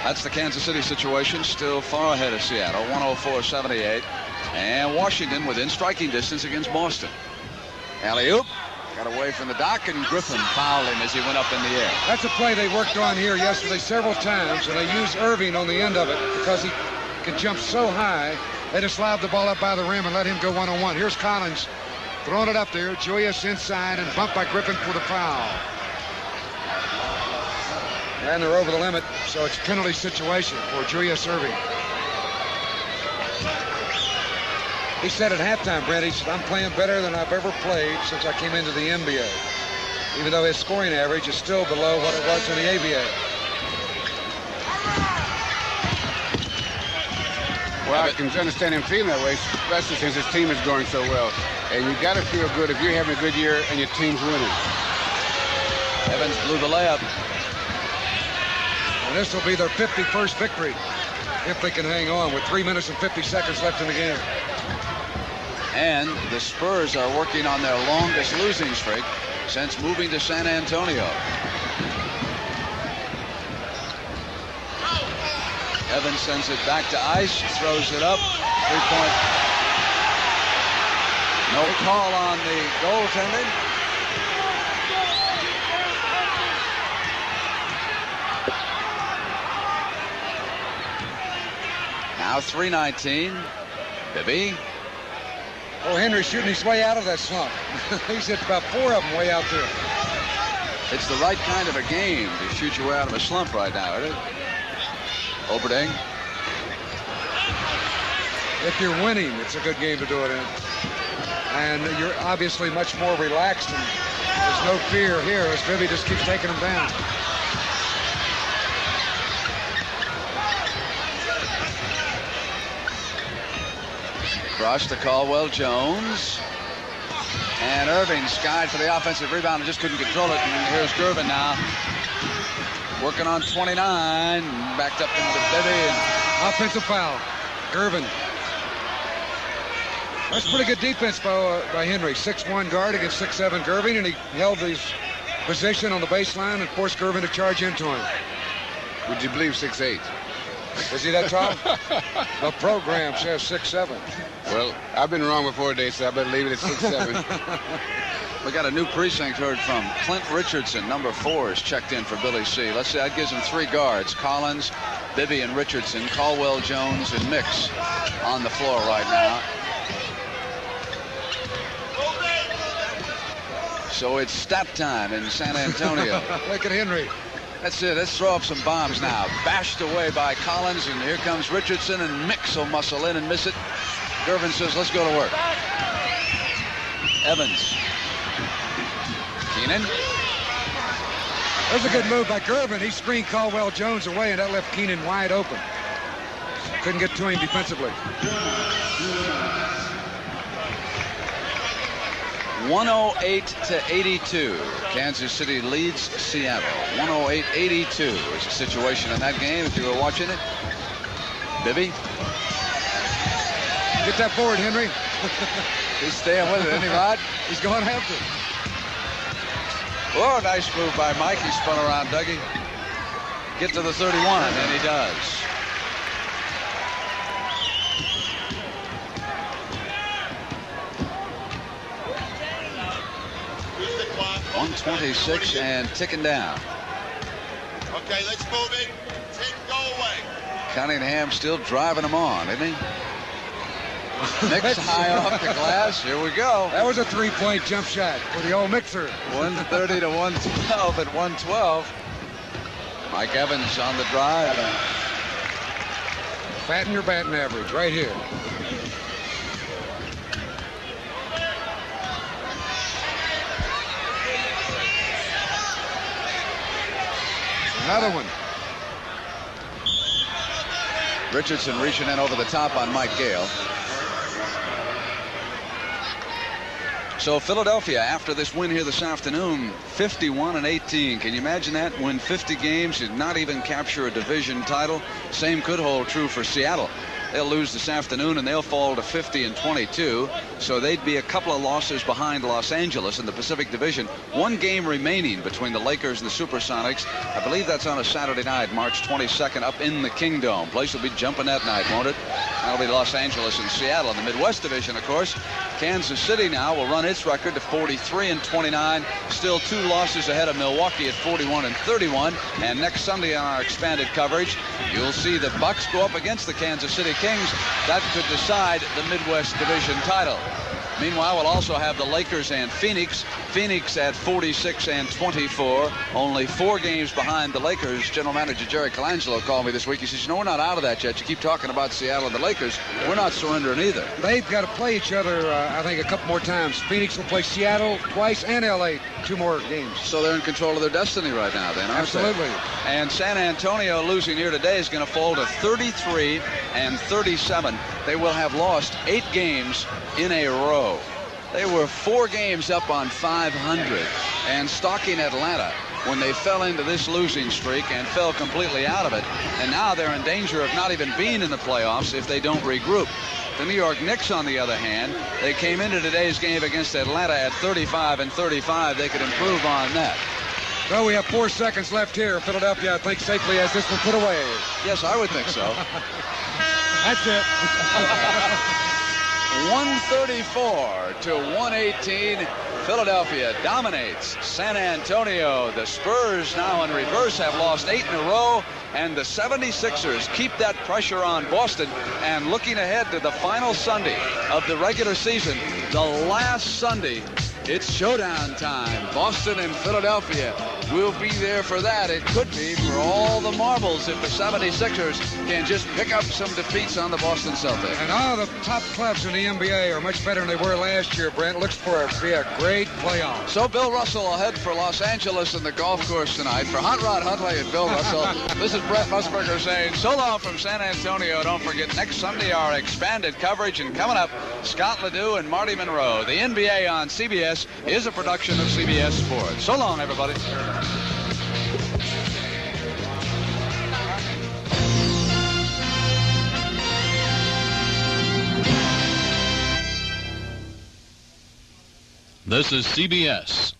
Speaker 1: That's the Kansas City situation. Still far ahead of Seattle. 104-78. And Washington within striking distance against Boston. Alley-oop. Got away from the dock, and Griffin fouled him as he went up in the air.
Speaker 3: That's a play they worked on here yesterday several times, and they used Irving on the end of it because he can jump so high. They just lobbed the ball up by the rim and let him go one-on-one. Here's Collins throwing it up there. Julius inside and bumped by Griffin for the foul. And they're over the limit, so it's a penalty situation for Julius Irving. He said at halftime, Brent, he said, I'm playing better than I've ever played since I came into the NBA. Even though his scoring average is still below what it was in the ABA.
Speaker 2: Well, I can understand him feeling that way, especially since his team is going so well. And you got to feel good if you're having a good year and your team's winning.
Speaker 1: Evans blew the layup.
Speaker 3: And this will be their 51st victory if they can hang on with 3 minutes and 50 seconds left in the game.
Speaker 1: And the Spurs are working on their longest losing streak since moving to San Antonio. Evans sends it back to ice, throws it up, 3-point. No call on the goaltending. Now 3:19. Bibby.
Speaker 3: Oh, Henry shooting his way out of that slump. He's hit about 4 of them way out there.
Speaker 1: It's the right kind of a game to shoot your way out of a slump right now, isn't it? Oberding.
Speaker 3: If you're winning, it's a good game to do it in. And you're obviously much more relaxed, and there's no fear here as Bibby just keeps taking them down.
Speaker 1: Cross to Caldwell-Jones. And Irving skied for the offensive rebound and just couldn't control it. And here's Gervin now. Working on 29. Backed up into Bibby.
Speaker 3: Offensive foul. Gervin. That's pretty good defense by Henry. 6'1" guard against 6'7" Gervin, and he held his position on the baseline and forced Gervin to charge into him.
Speaker 2: Would you believe 6'8"?
Speaker 3: Is he that tall? The program says 6'7".
Speaker 2: Well, I've been wrong before today, so I better leave it at 6'7".
Speaker 1: We got a new precinct heard from. Clint Richardson, number 4, is checked in for Billy C. Let's see, that gives him 3 guards. Collins, Bibby, and Richardson. Caldwell-Jones and Mix on the floor right now. So it's stat time in San Antonio.
Speaker 3: Look at Henry.
Speaker 1: That's it. Let's throw up some bombs now. Bashed away by Collins, and here comes Richardson, and Mix will muscle in and miss it. Gervin says, let's go to work. Evans. Keenan.
Speaker 3: There's a good move by Gervin. He screened Caldwell-Jones away, and that left Keenan wide open. Couldn't get to him defensively.
Speaker 1: 108-82. Kansas City leads Seattle. 108-82 is the situation in that game if you were watching it. Bibby.
Speaker 3: Get that forward, Henry.
Speaker 1: He's staying with it, isn't he, Rod?
Speaker 3: He's going after it.
Speaker 1: Oh, nice move by Mike. He spun around Dougie. Get to the 31, and he does. .126 and ticking down.
Speaker 7: Okay, let's move it. Go away.
Speaker 1: Cunningham still driving him on, isn't he? Mix high off the glass. Here we go.
Speaker 3: That was a 3-point jump shot for the old Mixer.
Speaker 1: 130 to 112 at 112. Mike Evans on the drive.
Speaker 3: Fatten your batting average right here. Another one.
Speaker 1: Richardson reaching in over the top on Mike Gale. So Philadelphia, after this win here this afternoon, 51-18. Can you imagine that? Win 50 games, did not even capture a division title. Same could hold true for Seattle. They'll lose this afternoon, and they'll fall to 50-22. So they'd be a couple of losses behind Los Angeles in the Pacific Division. One game remaining between the Lakers and the Supersonics. I believe that's on a Saturday night, March 22nd, up in the Kingdome. Place will be jumping that night, won't it? That'll be Los Angeles and Seattle. In the Midwest Division, of course, Kansas City now will run its record to 43-29. Still 2 losses ahead of Milwaukee at 41-31. And next Sunday on our expanded coverage, you'll see the Bucks go up against the Kansas City Kings. That could decide the Midwest Division title. Meanwhile, we'll also have the Lakers and Phoenix. Phoenix at 46-24, only 4 games behind the Lakers. General Manager Jerry Colangelo called me this week. He says, we're not out of that yet. You keep talking about Seattle and the Lakers. We're not surrendering either.
Speaker 3: They've got to play each other, I think, a couple more times. Phoenix will play Seattle twice and L.A. 2 more games.
Speaker 1: So they're in control of their destiny right now, then, aren't
Speaker 3: Absolutely.
Speaker 1: they? And San Antonio losing here today is going to fall to 33-37. They will have lost 8 games in a row. They were 4 games up on 500 and stalking Atlanta when they fell into this losing streak and fell completely out of it. And now they're in danger of not even being in the playoffs if they don't regroup. The New York Knicks, on the other hand, they came into today's game against Atlanta at 35-35. They could improve on that.
Speaker 3: Well, we have 4 seconds left here. Philadelphia, I think, safely has this one put away.
Speaker 1: Yes, I would think so.
Speaker 3: That's it.
Speaker 1: 134-118. Philadelphia dominates San Antonio. The Spurs now in reverse have lost 8 in a row, and the 76ers keep that pressure on Boston. And looking ahead to the final Sunday of the regular season, the last Sunday, it's showdown time. Boston and Philadelphia will be there for that. It could be for all the marbles if the 76ers can just pick up some defeats on the Boston Celtics.
Speaker 3: And all the top clubs in the NBA are much better than they were last year, Brent. Looks for it to be a great playoff.
Speaker 1: So Bill Russell will head for Los Angeles and the golf course tonight. For Hot Rod Huntley and Bill Russell, this is Brent Musburger saying so long from San Antonio. Don't forget, next Sunday, our expanded coverage. And coming up, Scott Ledoux and Marty Monroe. The NBA on CBS is a production of CBS Sports. So long, everybody.
Speaker 9: This is CBS.